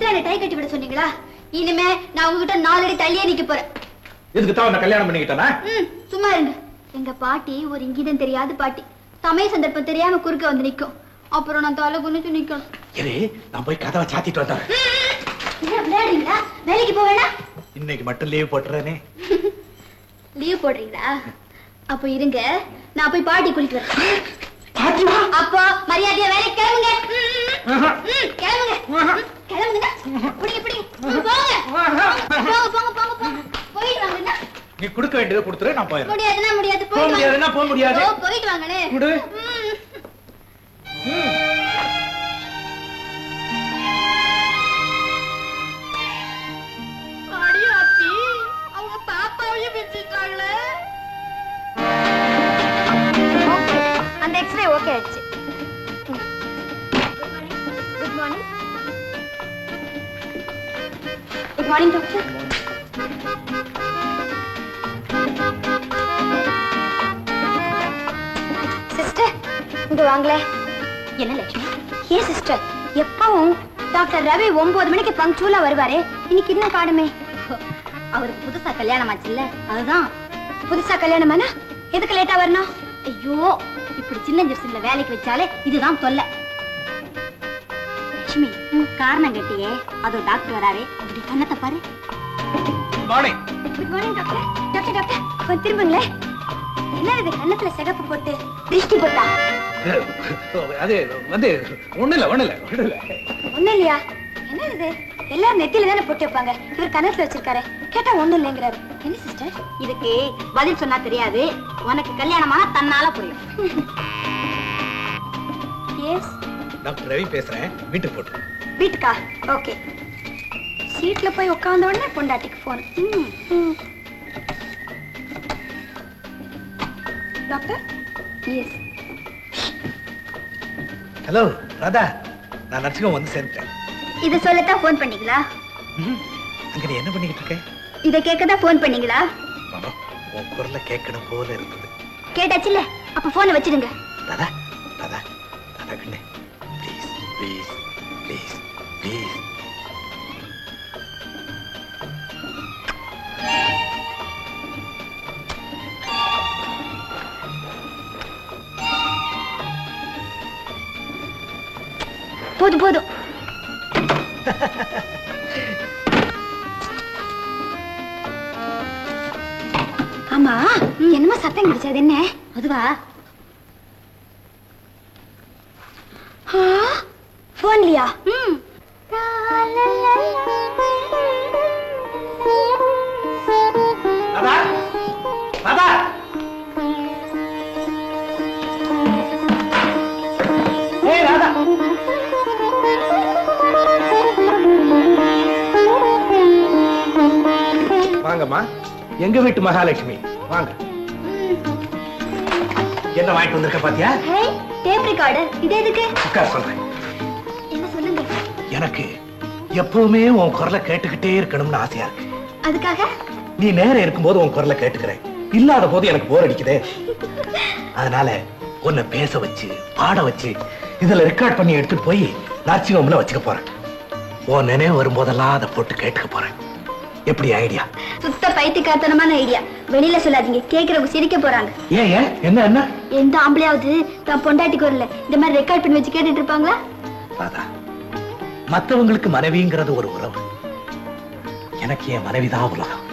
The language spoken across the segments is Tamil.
இப்பதான் என்ன டை கட்டி விட சொன்னீங்களா? இனிமே நான் உங்ககிட்ட 4 அடி தள்ளியே நிக்க போறேன். எதுக்கு தான் கல்யாணம் பண்ணிக்கிட்டானா? சும்மா இருங்க. எங்க பாட்டி ஒரு இங்கிதம் தெரியாத பாட்டி. சமய சந்தர்ப்பம் தெரியாம குறுக்க வந்து நிக்கும். அப்புறம் நான் தலை குனிஞ்சு நிக்கணும். சரி, நான் போய் கதவை சாத்திட்டு வந்தேன். என்ன விளையாடுறீங்களா? வேலைக்கு போவேனா? இன்னைக்கு மட்டும் லீவ் போட்டுறேனே. லீவ் போடுறீங்களா? அப்ப இருங்க, நான் போய் பாட்டி கூட்டிட்டு வரேன். பாட்டியா? அப்போ மரியாதையா வேலைக்கு கிளம்புங்க. கிளம்புங்க கிளம்புங்க. புடிங்க புடிங்க. போங்க. போயிட்டு வாங்க. நீ கொடுக்க வேண்டியதை கொடுத்துரு, நான் போயிடுறேன். முடியாதுன்னா முடியாது. போக முடியாதுன்னா போக முடியாது. போயிட்டு வாங்கனே. குடு. அடியாத்தி, அவங்க பாப்பாவையும் பிடிச்சிட்டாங்களே. அந்த எக்ஸ்ரே ஓகே ஆயிடுச்சு. Good morning. Good morning doctor. Sister, இங்க வாங்களே. என்ன லட்சுமி? ஏன் சிஸ்டர், எப்பவும் டாக்டர் ரவி 9 மணிக்கு பங்க்சுவலா வருவாரே, இன்னைக்கு இன்னும் காணுமே. அவருக்கு புதுசா கல்யாணம் ஆச்சுல்ல, அதுதான். புதுசா கல்யாணமானா எதுக்கு லேட்டா வரணும்? ஐயோ, இப்படி சின்ன ஜெர்சில வேலைக்கு வச்சாலே இதுதான் தொல்லை. லட்சுமி, காரணம் கேட்டியே, அதோ டாக்டர் வராரே, அப்படி கண்ணத்தை பாரு. Good morning doctor. Doctor doctor, கொஞ்சம் திரும்புங்களே. என்ன இது கண்ணத்துல சிகப்பு போட்டு திருஷ்டி போட்டா? அது வந்து ஒண்ணு இல்ல. ஒண்ணு இல்லையா? என்ன இது, எல்லாரும் நெத்தியில தானே போட்டு வைப்பாங்க, இவர் கண்ணத்துல வச்சிருக்காரு. கேட்டா ஒண்ணு இல்லைங்கிறாரு. என்ன சிஸ்டர்? இதுக்கு பதில் சொன்னா தெரியாது, உனக்கு கல்யாணமான தன்னால புரியும். எஸ் டாக்டர் ரவி பேசுறேன், வீட்டுக்கு போட்டு. வீட்டுக்கா? ஓகே. சீட்ல போய் உட்கார்ந்த உடனே பொண்டாட்டிக்கு phone. Doctor? Yes. Hello Radha, நான் நர்சிங்ஹோம் வந்து சேர்ந்துட்டேன். இத சொல்லத்தான் போன் பண்ணீங்களா? அங்க நீ என்ன பண்ணிக்கிட்டு இருக்க? இத கேட்கதான் போன் பண்ணீங்களா? உன் குரல்ல கேட்கணும் போல இருக்குது. கேட்டாச்சுல்ல, அப்ப போனை வச்சிடுங்க. ராதா ராதா ராதா கண்ணே, ப்ளீஸ் ப்ளீஸ் ப்ளீஸ் ப்ளீஸ். போதும் போதும். ஆமா, என்னமா சத்தம் கிடைச்சது? என்ன அதுவா? போன்லியா? ராதா ராதா, ஏய் ராதா. வாங்கம்மா, எங்க வீட்டு மகாலட்சுமி, வாங்க. என்ன வாங்கிட்டு வந்திருக்க பாத்தியா? Tape recorder. இது எதுக்கு? உட்கார் சொல்றேன். என்ன சொல்லுங்க. எனக்கு எப்பவுமே உன் குரலை கேட்டுக்கிட்டே இருக்கணும்னு ஆசையா இருக்கு. அதுக்காக? நீ நேரம் இருக்கும்போது உன் குரலை கேட்டுக்கிறேன், இல்லாத போது எனக்கு போர் அடிக்குதே. அதனால உன்னை பேச வச்சு பாட வச்சு இதுல ரெக்கார்ட் பண்ணி எடுத்துட்டு போய் நர்சிங்ஹோம்ல வச்சுக்க போறேன். உன் நினைவு வரும்போதெல்லாம் அதை போட்டு கேட்டுக்க போறேன். எப்படி ஐடியா? சுத்த பைத்தியக்காரத்தனமான ஐடியா. வெளியில சொல்லாதீங்க, கேக்குறவங்க சிரிக்க போறாங்க. ஏன் என்ன என்ன? எந்த ஆம்பளையாவது தான் பொண்டாட்டிக்கு வரல இந்த மாதிரி ரெக்கார்ட் பண்ணி வச்சு கேட்டுட்டு இருப்பாங்களா? ராதா, மத்தவங்களுக்கு மனைவிங்கிறது ஒரு உறவு, எனக்கு என் மனைவிதான் உலகம்.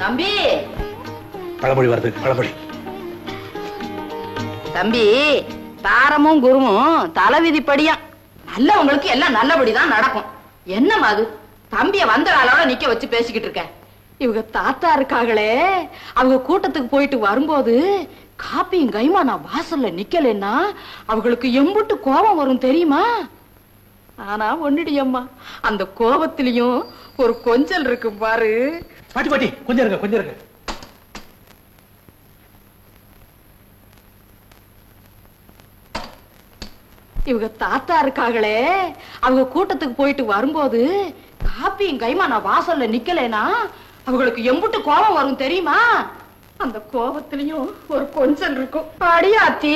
தம்பி, பழமொழி வருது, பழமொழி. தம்பி, தாரமும் குருவும் தலைவிதிப்படியா நல்லவங்களுக்கு எல்லாம் நல்லபடிதான் நடக்கும். என்னமா அது, தம்பிய வந்த ஆளோட நிக்க வச்சு பேசிக்கிட்டு இருக்க. இவங்க தாத்தா இருக்காங்களே, அவங்க கூட்டத்துக்கு போயிட்டு வரும்போது காப்பியும் கைமா நான் வாசல்ல நிக்கலன்னா அவங்களுக்கு எம்புட்டு கோபம் வரும் தெரியுமா? ஆனா ஒண்ணுடி அம்மா, அந்த கோபத்திலையும் ஒரு கொஞ்சல் இருக்கு பாரு. பாட்டி பாட்டி, கொஞ்சம் இருங்க கொஞ்சம் இருங்க. இவங்க தாத்தா இருக்காங்களே, அவங்க கூட்டத்துக்கு போயிட்டு வரும்போது காப்பியும் கைமா நான் வாசல்ல நிக்கலனா அவங்களுக்கு எம்புட்டு கோபம் வரும் தெரியுமா? அந்த கோபத்திலையும் ஒரு கொஞ்சல் இருக்கும். அடியாத்தி,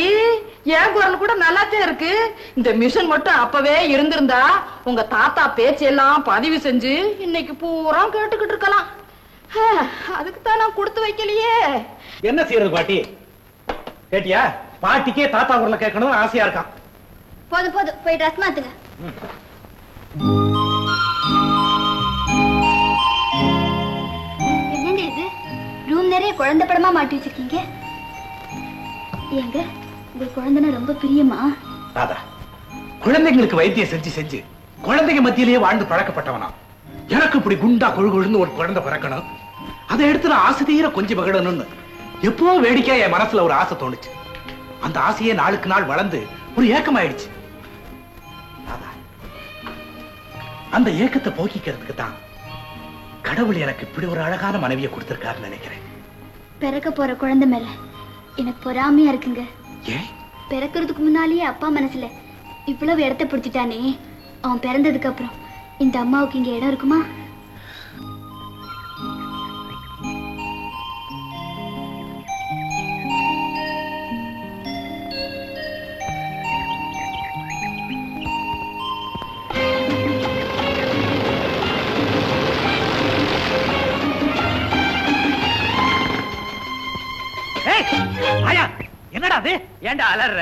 என் குரல் கூட நல்லாத்தான் இருக்கு. இந்த மிஷன் மட்டும் அப்பவே இருந்திருந்தா உங்க தாத்தா பேச்செல்லாம் பதிவு செஞ்சு இன்னைக்கு பூரா கேட்டுக்கிட்டு இருக்கலாம். அதுக்கு தான் நான் கொடுத்து வைக்கலையே. என்ன செய்யறது பாட்டி? கேட்டியா? பாட்டிக்கே தாத்தா குரல கேட்கணும் ஆசையா இருக்கான். போதும் போதும், போய் ட்ரெஸ் மாத்துங்க. என்னங்க இது? ரூம் நிறைய குழந்தை படமா மாட்டி வச்சிருக்கீங்க. ஏங்க, உங்களுக்கு குழந்தைன்னா ரொம்ப பிரியமா? ராதா, குழந்தைங்களுக்கு வைத்தியம் செஞ்சு செஞ்சு குழந்தைங்க மத்தியிலேயே வாழ்ந்து பழக்கப்பட்டவனா. எனக்கு இப்படி குண்டா கொழு கொழுந்து ஒரு குழந்தை பிறக்கணும், அதை எடுத்து நான் ஆசை தீர கொஞ்சம் மகிழணும்னு எப்போ வேடிக்கையா என் மனசுல ஒரு ஆசை தோணுச்சு. அந்த ஆசையே நாளுக்கு நாள் வளர்ந்து ஒரு ஏக்கமாயிடுச்சு. அந்த ஏக்கத்தை போக்கிக்கிறதுக்கு தான் கடவுள் எனக்கு இப்படி ஒரு அழகான மனைவியை கொடுத்திருக்காருன்னு நினைக்கிறேன். பிறக்க போற குழந்தை மேல எனக்கு பொறாமையா இருக்குங்க. ஏன்? பிறக்கிறதுக்கு முன்னாலேயே அப்பா மனசுல இவ்வளவு இடத்தை பிடிச்சிட்டானே, அவன் பிறந்ததுக்கு அப்புறம் இந்த அம்மாவுக்கு இங்க இடம் இருக்குமா? என்னடா அது? ஏண்டா அலற?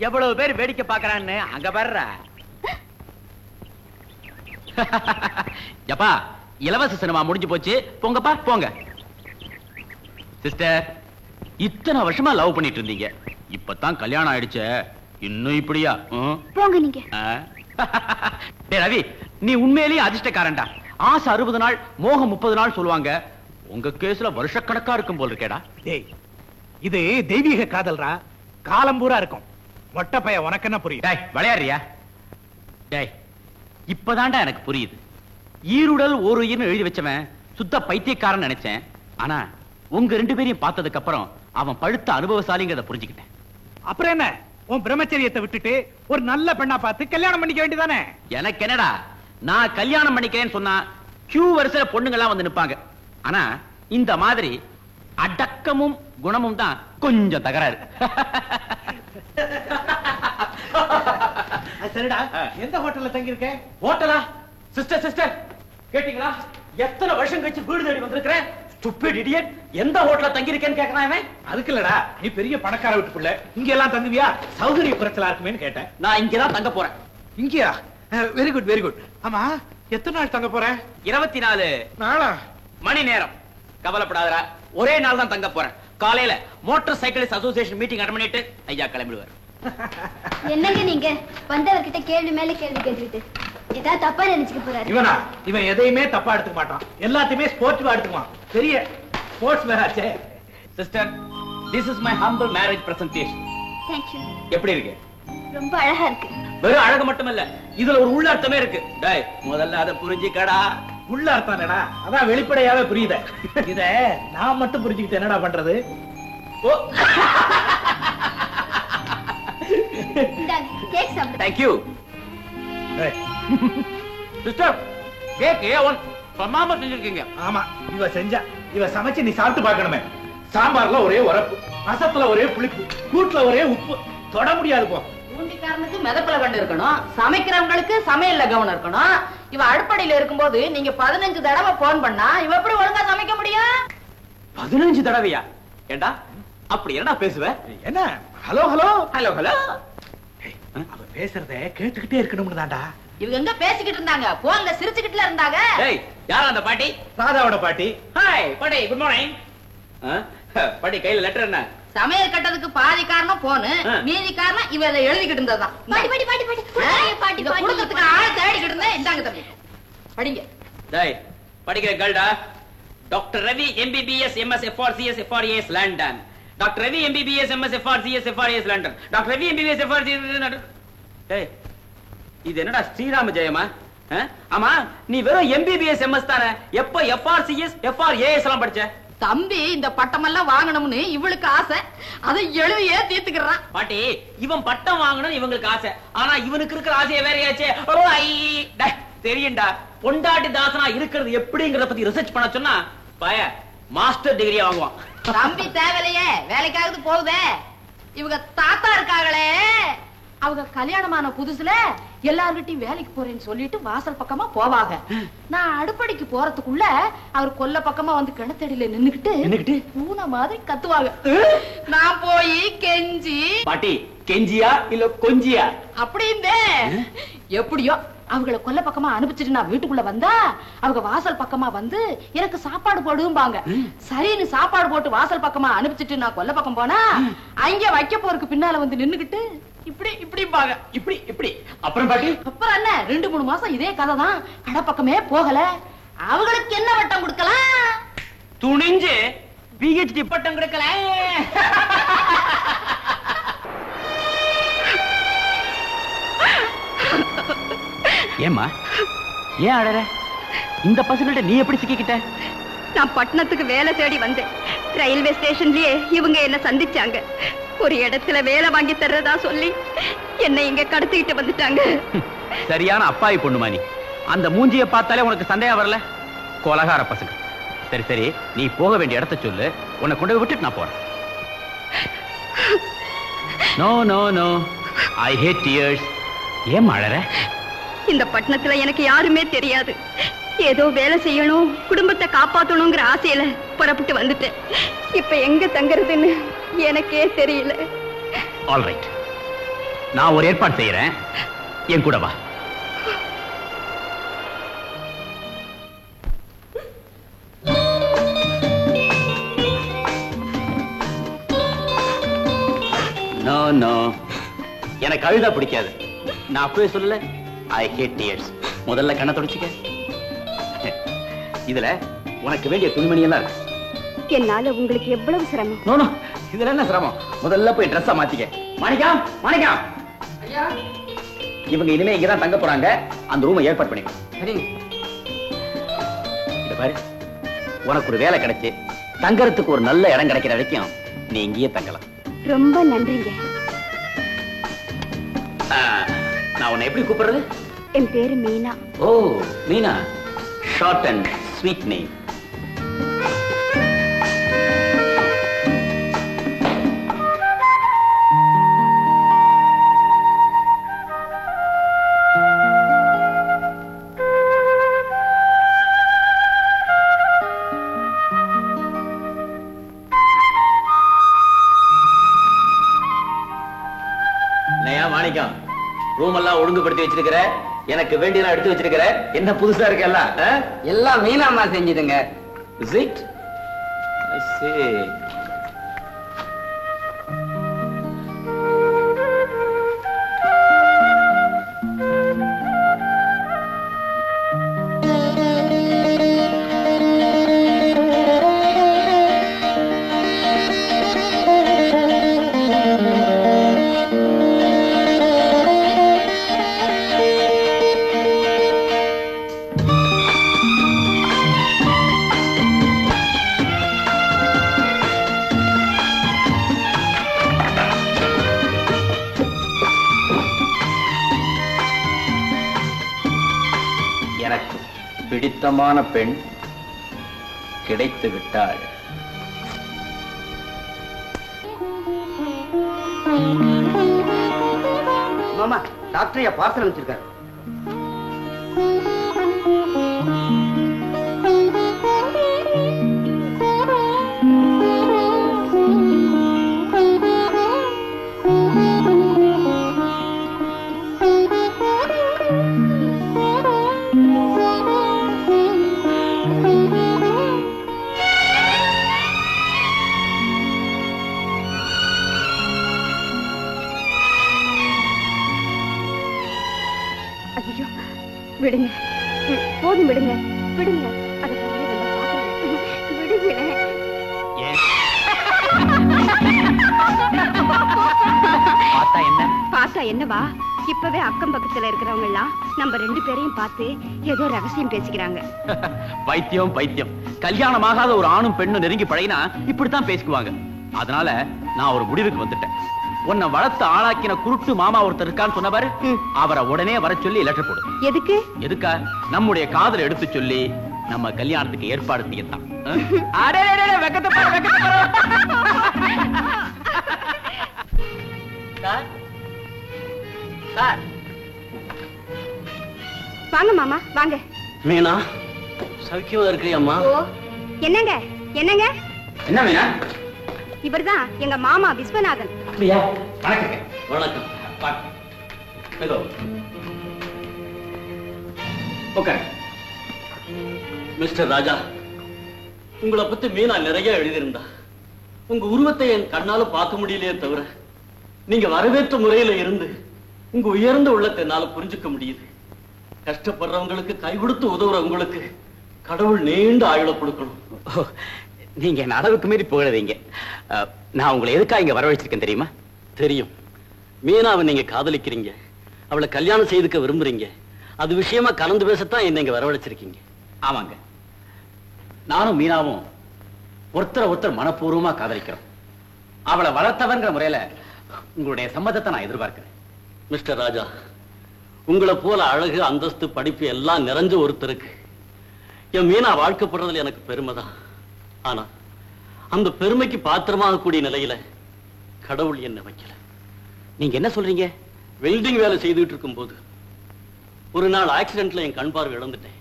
எவ்வளவு பேர் வேடிக்கை பாக்குறான்னு அங்க வர்ற. எப்பா, இலவச சினிமா முடிஞ்சு போச்சு, போங்கப்பா போங்க. சிஸ்டர், இத்தனை வருஷமா லவ் பண்ணிட்டு இருந்தீங்க, இப்பதான் கல்யாணம் ஆயிடுச்சு, இன்னும் இப்படியா? போங்க நீங்க. டேய் ரவி, நீ உண்மையிலேயே அதிர்ஷ்டக்காரன்டா. ஆசை 60 நாள், மோகம் 30 நாள் சொல்லுவாங்க. உங்க கேஸ்ல வருஷக்கணக்கா இருக்கும் போல் இருக்கேடா. டேய், இது தெய்வீக காதல்ரா, காலம் பூரா இருக்கும். மொட்டை பைய உனக்கு என்ன புரியும்? டேய் விளையாடுறியா? டேய், இப்பதான்டா எனக்கு புரியுது. ஈருடல் ஒரு உயிர்னு எழுதி வச்சவன் சுத்த பைத்தியக்காரன் நினைச்சேன். ஆனா உங்க 2 பேரையும் பார்த்ததுக்கு அப்புறம் அவன் பழுத்த அனுபவசாலிங்கிறத புரிஞ்சுக்கிட்டேன். அப்புறம் என்ன, உன் பிரம்மச்சரியத்தை விட்டுட்டு ஒரு நல்ல பெண்ணா பார்த்து கல்யாணம் பண்ணிக்க வேண்டியதானே? எனக்கு என்னடா, நான் கல்யாணம் பண்ணிக்கிறேன்னு சொன்னா கியூ வரிசையில பொண்ணுங்க எல்லாம் வந்து நிப்பாங்க. ஆனா இந்த மாதிரி அடக்கமும் குணமும் தான் கொஞ்சம் தகராறு. சரிடா, எந்த ஹோட்டல்ல தங்கி இருக்க? ஹோட்டலா? சிஸ்டர் சிஸ்டர், கேட்டீங்களா? எத்தனை வருஷம் கழிச்சு வீடு தேடி வந்திருக்கிறேன். ஸ்டூபிட் இடியட், எந்த ஹோட்டல்ல தங்கி இருக்கேன்னு கேக்குறான் இவன். அதுக்கு இல்லடா, நீ பெரிய பணக்கார வீட்டுக்குள்ள இங்க எல்லாம் தங்குவியா? சௌகரிய குறைச்சலா இருக்குமேன்னு கேட்டேன். நான் இங்கதான் தங்க போறேன். இங்கயா? Very good very good. ஆமா, எத்தனை நாள் தங்க போற? 24 நாளா? மணி நேரம். கவலைப்படாதடா, ஒரே நாள் தான் தங்க போறேன். காலையில motor cyclist association meeting attend பண்ணிட்டு ஐயா கிளம்பிடுவார். என்னங்க நீங்க வந்தவர்கிட்ட கேள்வி மேல கேள்வி கேட்டுக்கிட்டு ஏதாவது தப்பா நினைச்சுக்க போறாரு? இவனா? இவன் எதையுமே தப்பா எடுத்துக்க மாட்டான், எல்லாத்தையுமே ஸ்போர்ட்டிவா எடுத்துக்குவான். பெரிய ஸ்போர்ட்ஸ் மேனாச்சே. Sister, this is my humble marriage presentation. Thank you. எப்படி இருக்கு? ரொம்ப அழகா இருக்கு. வெறும் அழகு மட்டுமல்ல, இதுல ஒரு உள்ளார்த்தமே இருக்கு. டேய், முதல்ல அதை புரிஞ்சுக்கடா. உள்ள அர்த்தம் என்னடா? அதான் வெளிப்படையாவே புரியுத. இத நான் மட்டும் புரிஞ்சுக்கிட்டு என்னடா பண்றது? ஓ, இந்தாங்க, கேக் சாப்பிடுங்க. thank you. சிஸ்டர், கேக் ஏன் பிரமாமா செஞ்சிருக்கீங்க. ஆமா, இவ செஞ்சா. இவ சமைச்சு நீ சாப்பிட்டு பார்க்கணுமே. சாம்பார்ல ஒரே உரப்பு, ரசத்துல ஒரே புளிப்பு, கூட்டுல ஒரே உப்பு, தொட முடியாது போ. ஊண்டிக்காரனுக்கு மிதப்புல கண்டு இருக்கணும், சமைக்கிறவங்களுக்கு சமையல்ல கவனம் இருக்கணும். இவ அடுப்படையில இருக்கும்போது நீங்க 15 தடவை போன் பண்ணா இவ எப்படி ஒழுங்கா சமைக்க முடியும்? 15 தடவையா? ஏண்டா அப்படி என்னடா பேசுவ? என்ன ஹலோ ஹலோ ஹலோ ஹலோ? அவ பேசுறத கேட்டுக்கிட்டே இருக்கணும்னு தான்டா. இவங்க எங்க பேசிக்கிட்டு இருந்தாங்க? போன்ல சிரிச்சுக்கிட்டுல இருந்தாங்க. ஏய், யாரா அந்த பாட்டி? ராதாவோட பாட்டி. ஹாய் பாட்டி, குட் மார்னிங். பாட்டி கையில லெட்டர் என்ன? சமையல் கட்டதுக்கு பாதி காரணம் போனு, மீதி காரணம் இவ இதை எழுதிக்கிட்டு இருந்ததுதான். பாட்டி பாட்டி பாட்டி பாட்டி பாட்டி இதை கொடுக்கறதுக்கு ஆள் தேடிக்கிட்டு இருந்தேன். இந்தாங்க தம்பி, படிங்க. டேய், படிக்கிற கேள்டா. Doctor Ravi MBBS MS FRCS FRAS London. Doctor Ravi MBBS MS FRCS FRAS London. Doctor Ravi MBBS FRCS. டேய், இது என்னடா ஸ்ரீராம ஜெயமா? ஆமா, நீ வெறும் எம்பிபிஎஸ் எம்எஸ் தானே, எப்ப எஃப்ஆர்சிஎஸ் எஃப்ஆர்ஏஎஸ் எல்லாம் படிச்ச? தம்பி இந்த பட்டமெல்லாம் வாங்கணும்னு இவளுக்கு ஆசை, அதை எழுதியே தீர்த்துக்கிறான். பாட்டி, இவன் பட்டம் வாங்கணும்னு இவங்களுக்கு ஆசை, ஆனா இவனுக்கு இருக்கிற ஆசையை வேறையாச்சே. தெரியும்டா, பொண்டாட்டி தாசனா இருக்கிறது எப்படிங்கறத பத்தி ரிசர்ச் பண்ண சொன்னா பய மாஸ்டர் டிகிரியா வாங்குவான். தம்பி தேவையில்லையே, வேலைக்காவது போகுதே. இவங்க தாத்தா இருக்காங்களே, அவங்க கல்யாணமான புதுசுல எல்லார்கிட்டையும் வேலைக்கு போறேன்னு சொல்லிட்டு வாசல் பக்கமா போவாங்க. நான் அடுப்படிக்கு போறதுக்குள்ள அவர் கொல்ல பக்கமா வந்து கிணத்தடியில நின்னுகிட்டு பூனை மாதிரி கத்துவாங்க. நான் போய் கெஞ்சி, பாட்டி கெஞ்சியா இல்ல கொஞ்சியா அப்படின்னே எப்படியோ அவங்கள கொல்ல பக்கமா அனுப்பிச்சிட்டு நான் வீட்டுக்குள்ள வந்தா அவங்க வாசல் பக்கமா வந்து எனக்கு சாப்பாடு போடுவாங்க. சரின்னு சாப்பாடு போட்டு வாசல் பக்கமா அனுப்பிச்சிட்டு நான் கொல்ல பக்கம் போனா அங்க வைக்க போறதுக்கு பின்னால வந்து நின்னுகிட்டு இப்படி இப்படிம்பாங்க. இப்படி இப்படி. அப்புறம் பாட்டி அப்புறம் என்ன 2-3 மாசம் இதே கதை தான். கடை பக்கமே போகல. அவங்களுக்கு என்ன வட்டம் கொடுக்கலாம்? துணிஞ்சு PhD பட்டம் கொடுக்கல. ஏம்மா ஏன் அழற? இந்த பசங்கள்ட்ட நீ எப்படி சிக்கிக்கிட்ட? நான் பட்டணத்துக்கு வேலை தேடி வந்தேன். ரயில்வே ஸ்டேஷன்லயே இவங்க என்ன சந்திச்சாங்க. ஒரு இடத்துல வேலை வாங்கி தர்றதா சொல்லி என்னை இங்க கடத்திக்கிட்டு வந்துட்டாங்க. சரியான அப்பாவி பொண்ணுமா நீ. அந்த மூஞ்சிய பார்த்தாலே உனக்கு சந்தேகம் வரல? கொலகார பசங்க. சரி சரி, நீ போக வேண்டிய இடத்த சொல்லு, உன்னை கொண்டு போய் விட்டுட்டு நான் போறேன். No no no, I hate tears. ஏன் அழற? இந்த பட்டணத்துல எனக்கு யாருமே தெரியாது. ஏதோ வேலை செய்யணும், குடும்பத்தை காப்பாத்தணுங்கிற ஆசையில புறப்பட்டு வந்துட்டேன். இப்ப எங்க தங்குறதுன்னு எனக்கே தெரியல. ஆல் ரைட், நான் ஒரு ஏற்பாடு செய்யறேன், என் கூட வா. நோ நோ, எனக்கு அழுதா பிடிக்காது. நான் அப்பவே சொல்லல, ஐ ஹேட் டியர்ஸ். முதல்ல கண்ணை தொடச்சுக்க. இதுல உனக்கு வேண்டிய துணிமணி எல்லாம் இருக்கு. என்னால உங்களுக்கு எவ்வளவு சிரமம். நோ நோ, இதுல என்ன சிரமம்? முதல்ல போய் ட்ரெஸ்ஸா மாத்திக்க. மாணிக்கம் மாணிக்கம், இவங்க இனிமே இங்கதான் தங்க போறாங்க. அந்த ரூமை ஏற்பாடு பண்ணிக்கோ. இது பாரு, உனக்கு ஒரு வேலை கிடைச்சு தங்கறதுக்கு ஒரு நல்ல இடம் கிடைக்கிற வரைக்கும் நீ இங்கேயே தங்கலாம். ரொம்ப நன்றிங்க. நான் உன்னை எப்படி கூப்பிடுறது? என் பேரு Meena. Oh Meena, short and sweet name. Manikkam, room எல்லாம் ஒழுங்குபடுத்தி வச்சிருக்கிற, எனக்கு வேண்டியெல்லாம் எடுத்து வச்சிருக்கிற. என்ன புதுசா இருக்கு எல்லாம்? எல்லாம் மீனாமா செஞ்சுதுங்க. Is it? I see. எனக்கு பிடித்தமான பெண் கிடைத்து விட்டாள். மாமா, டாக்டர் பார்சல் அனுப்பிச்சிருக்காரு. ஐயோ, விடுங்க, போதும் விடுங்க, விடுங்க. அதை விடுங்க. பார்த்தா என்னவா? இப்பவே அக்கம் பக்கத்துல இருக்கிறவங்க எல்லாம் நம்ம 2 பேரையும் பார்த்து ஏதோ ரகசியம் பேசிக்கிறாங்க. பைத்தியம் பைத்தியம். கல்யாணம் ஆகாத ஒரு ஆணும் பெண்ணும் நெருங்கி பழகினா இப்படித்தான் பேசிக்குவாங்க. அதனால நான் ஒரு முடிவுக்கு வந்துட்டேன். உன்னை வளர்த்து ஆளாக்கின குருட்டு மாமா ஒருத்தர் இருக்கான்னு சொன்ன பாரு, அவரை உடனே வர சொல்லி லெட்டர் போடு. எதுக்கு? எதுக்கா? நம்முடைய காதலை எடுத்து சொல்லி நம்ம கல்யாணத்துக்கு ஏற்பாடு செய்யத்தான். அடே வெக்கத்தை பாரு, வெக்கத்தை பாரு. சார் சார் வாங்க மாமா வாங்க. மீனா சௌக்கியமா இருக்கிறியம்மா? ஓ என்னங்க என்னங்க, என்ன மீனா? இவர்தான் எங்க மாமா விஸ்வநாதன். அப்படியா? வணக்கம். வணக்கம். உட்கார். மிஸ்டர் ராஜா, உங்களை பத்தி மீனா நிறைய எழுதியிருந்தா. உங்க உருவத்தை என் கண்ணால பார்க்க முடியலையே தவிர நீங்க வரவேற்ற முறையில இருந்து உங்க உயர்ந்த உள்ளத்தை என்னால புரிஞ்சுக்க முடியுது. கஷ்டப்படுறவங்களுக்கு கை கொடுத்து உதவுற உங்களுக்கு கடவுள் நீண்ட ஆயுள கொடுக்கணும். நீங்க என்ன அளவுக்கு மீறி போயிடுறீங்க. நான் உங்களை எதுக்காக இங்க வரவழைச்சிருக்கேன் தெரியுமா? தெரியும். மீனாவை நீங்க காதலிக்கிறீங்க, அவளை கல்யாணம் செய்துக்க விரும்புறீங்க. அது விஷயமா கலந்து பேசத்தான் என்ன இங்க வரவழைச்சிருக்கீங்க. ஆமாங்க, நானும் மீனாவும் ஒருத்தர் மனப்பூர்வமா காதலிக்கிறோம். அவளை வளர்த்தவங்கிற முறையில உங்களுடைய சம்மதத்தை நான் எதிர்பார்க்கிறேன். மிஸ்டர் ராஜா, உங்களை போல அழகு, அந்தஸ்து, படிப்பு எல்லாம் நிறைஞ்ச ஒருத்தருக்கு என் மீனா வாழ்க்கப்படுறதுல எனக்கு பெருமைதான். ஆனா அந்த பெருமைக்கு பாத்திரமாக கூடிய நிலையில கடவுள் என்ன வைக்கல. நீங்க என்ன சொல்றீங்க? வெல்டிங் வேலை செய்துட்டு இருக்கும் போது ஒரு நாள் ஆக்சிடென்ட்ல என் கண் பார்வை இழந்துட்டேன்.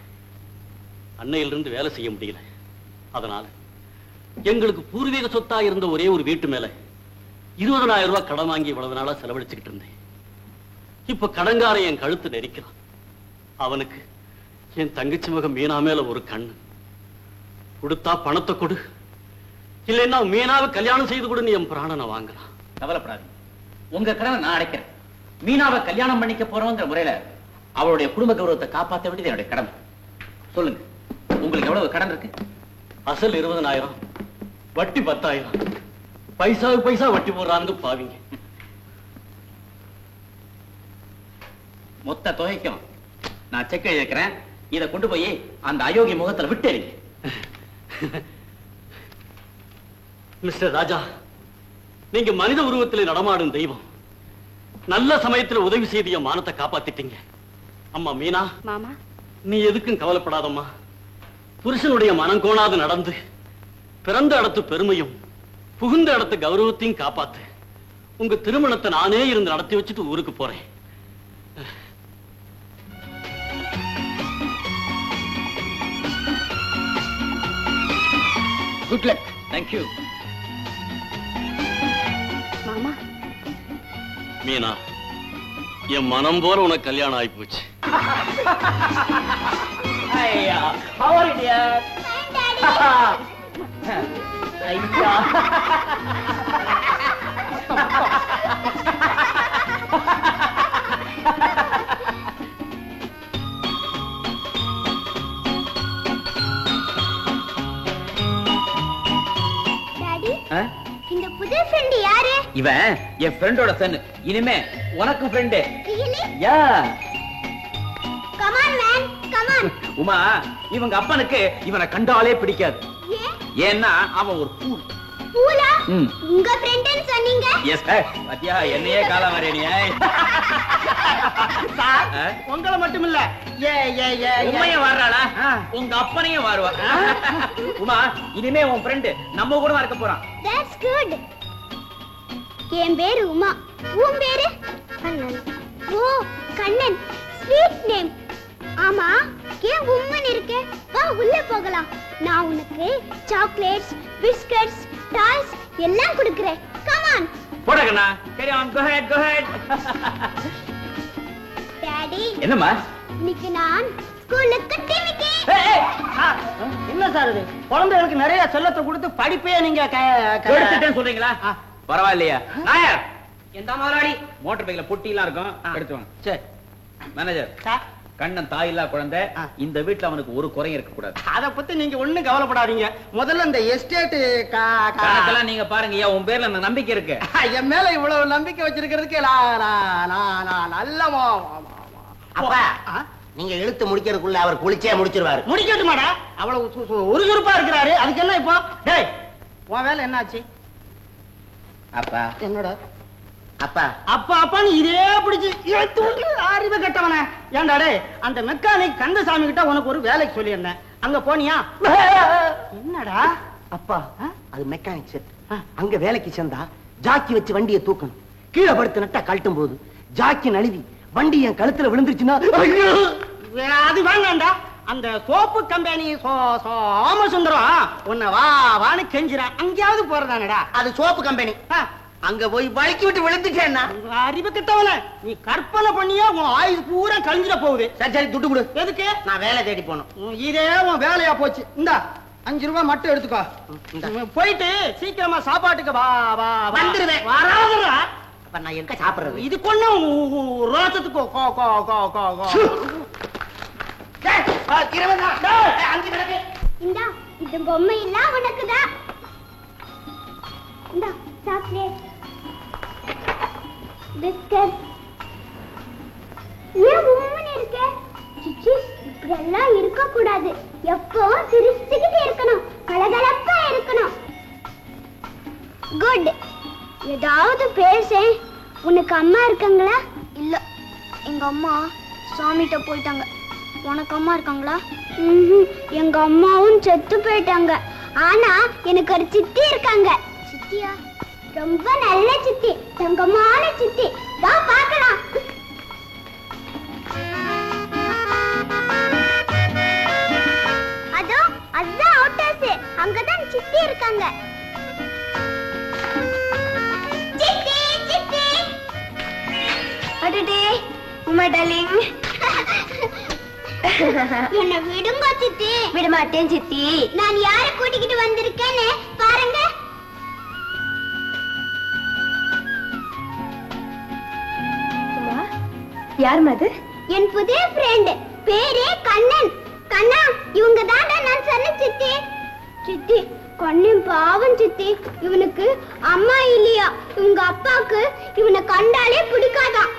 அன்னையிலிருந்து வேலை செய்ய முடியல. அதனால எங்களுக்கு பூர்வீக சொத்தா இருந்த ஒரே ஒரு வீட்டு மேல 20,000 ரூபாய் கடன் வாங்கி இவ்வளவு நாளா செலவழிச்சுக்கிட்டு இருந்தேன். இப்ப கடங்கார என் கழுத்து நெரிக்கிறான். அவனுக்கு என் தங்கச்சி மகன் மீனா மேல ஒரு கண்ணு. கொடுத்தா பணத்தை கொடு, இல்லைன்னா மீனாவை கல்யாணம் செய்து கொடு, நீ என் பிராணனை வாங்கலாம். கவலைப்படாதீங்க, உங்க கடனை நான் அடைக்கிறேன். மீனாவை கல்யாணம் பண்ணிக்க போறோங்கிற முறையில அவளுடைய குடும்ப கௌரவத்தை காப்பாற்ற வேண்டியது என்னுடைய கடமை. சொல்லுங்க, உங்களுக்கு எவ்வளவு கடன் இருக்கு? அசல் 20,000, வட்டி 10,000. பைசாவுக்கு பைசா வட்டி போடுறான்னு பாவீங்க. மொத்த தொகைக்கும் நான் செக் எழுதிக்கிறேன். இதை கொண்டு போய் அந்த அயோகி முகத்துல விட்டு எறிங்க. மிஸ்டர் ராஜா, நீங்க மனித உருவத்தில் நடமாடும் தெய்வம். நல்ல சமயத்துல உதவி செய்திய மானத்தை காப்பாத்திட்டீங்க. அம்மா மீனா, மாமா நீ எதுக்கும் கவலைப்படாதம்மா. புருஷனுடைய மனம் கோணாது நடந்து பிறந்த இடத்து பெருமையும் புகுந்த இடத்து கௌரவத்தையும் காப்பாத்து. உங்க திருமணத்தை நானே இருந்து நடத்தி வச்சுட்டு ஊருக்கு போறேன். Good luck. தேங்க்யூ. மாமா மீனா, என் மனம் போல உனக்கு கல்யாணம் ஆகி போச்சு. ஐயா, how are you dear? ஐயா, டாடி, இந்த புது ஃப்ரெண்ட் யாரு? இவன் என் ஃப்ரெண்டோட சன். இனிமே உனக்கு friend. Really? Yeah. Come on man, come on. Uma, இவங்க அப்பனுக்கு இவனை கண்டாலே பிடிக்காது. ஏன்? ஏன்னா அவன் ஒரு பூல். பூலா? உங்க ஃப்ரெண்ட்னு சொன்னீங்க? எஸ் பாத்தியா, என்னையே காலம் வரேனியா? உங்களை மட்டும் இல்ல, உண்மையே வர்றாளா? உங்க அப்பனையும் வருவா. உமா, இனிமே உன் ஃப்ரெண்டு நம்ம கூட இருக்க போறான். That's good. என் பேரு உமா. உன் பேரு? கண்ணன். ஓ, கண்ணன். Sweet name. ஆமா, ஏன் உம்மன் இருக்கு? வா உள்ள போகலாம். நான் உனக்கு சாக்லேட்ஸ், பிஸ்கட்ஸ், டாய்ஸ் எல்லாம் கொடுக்கிறேன். Come on. போடா கண்ணா. Carry on. Go ahead, go ahead. Daddy, என்னம்மா? இன்னைக்கு நான் ஸ்கூலுக்கு டிவிக்கு. என்ன சார் இது? குழந்தைகளுக்கு நிறைய செல்லத்தை கொடுத்து படிப்பே நீங்க எடுத்துட்டேன்னு சொல்றீங்களா? பரவாயில்லையா? நாயர், எந்த முதலாளி மோட்டார் பைக்ல பொட்டி எல்லாம் இருக்கும், எடுத்து வாங்க. சரி மேனேஜர், சார், கண்ணன் தாயில்லா குழந்தை. இந்த வீட்டுல அவனுக்கு ஒரு குறையும் இருக்க கூடாது. அத பத்தி நீங்க ஒண்ணும் கவலைப்படாதீங்க. முதல்ல இந்த எஸ்டேட் கணக்கெல்லாம் நீங்க பாருங்க. ஐயா, உன் பேர்ல அந்த நம்பிக்கை இருக்கு. என் மேல இவ்வளவு நம்பிக்கை வச்சிருக்கிறதுக்கு நல்ல அப்பா, நீங்க இழுத்து முடிக்கிறதுக்குள்ள அவர் குளிச்சே முடிச்சிருவாரு. முடிக்கட்டுமாடா? அவ்வளவு உறுதுறுப்பா இருக்கிறாரு. அதுக்கு என்ன இப்போ? டேய், உன் வேலை என்னாச்சு? அப்பா, என்னோட அப்பா, அப்பா அப்பான்னு இதே பிடிச்சு இழுத்து விட்டு அறிவு கட்டவன. ஏன்டா டேய், அந்த மெக்கானிக் கந்தசாமி கிட்ட உனக்கு ஒரு வேலைக்கு சொல்லியிருந்தேன். அங்க போனியா? என்னடா அப்பா, அது மெக்கானிக் செட். அங்க வேலைக்கு சேர்ந்தா ஜாக்கி வச்சு வண்டியை தூக்கணும். கீழே படுத்து நட்டா கழட்டும் போது ஜாக்கி நழுவி வண்டி என் கழுத்துல விழுந்துருச்சுன்னா அது வேண்டாண்டா. அந்த சோப்பு கம்பெனி சோமசுந்தரம் உன்னை வா வான்னு கெஞ்சிரான். அங்கேயாவது போறதானடா. அது சோப்பு கம்பெனி. அங்க போய் வழுக்கி விட்டு விழுந்துட்டேன்னா அறிவு கிட்டவன நீ கற்பனை பண்ணியா உன் ஆயுள் பூரா கழிஞ்சிட போகுது. சரி சரி துட்டு கொடு. எதுக்கு? நான் வேலை தேடி போனோம். இதே உன் வேலையா போச்சு. இந்தா 5 ரூபாய் மட்டும் எடுத்துக்கோ. போயிட்டு சீக்கிரமா சாப்பாட்டுக்கு வா வா வந்துருவேன். வராதுடா. அப்ப நான் எங்க சாப்பிடுறது? இது கொண்டு ரோசத்துக்கு இந்தா இது பொம்மை இல்ல உனக்குதான். இந்தா சாக்லேட் பிஸ்கட். ஏன் உம்மன் இருக்க? சிச்சி இப்படி எல்லாம் இருக்க கூடாது. எப்பவும் சிரிச்சுக்கிட்டே இருக்கணும், கலகலப்பா இருக்கணும். குட். ஏதாவது பேசேன். உனக்கு அம்மா இருக்காங்களா? இல்ல, எங்க அம்மா சாமிகிட்ட போயிட்டாங்க. உனக்கு அம்மா இருக்காங்களா? எங்க அம்மாவும் செத்து போயிட்டாங்க. ஆனா எனக்கு ஒரு சித்தி இருக்காங்க. சித்தியா? ரொம்ப நல்ல சித்தி, தங்கமான சித்தி. வா பார்க்கலாம். அதோ அதான் அவுட்டர்ஸ். அங்கதான் சித்தி இருக்காங்க. சித்தி சித்தி. அடடே உமா டார்லிங். என்ன விடுங்க சித்தி. விட மாட்டேன் சித்தி. நான் யாரை கூட்டிக்கிட்டு வந்திருக்கேன்னு பாருங்க. யார் அது? என் புதிய ஃப்ரெண்ட். பேரே கண்ணன். கண்ணா, இவங்க தாண்டா நான் சொன்ன சித்தி. சித்தி, கண்ணன் பாவம் சித்தி. இவனுக்கு அம்மா இல்லையா. இவங்க அப்பாவுக்கு இவனை கண்டாலே பிடிக்காதான்.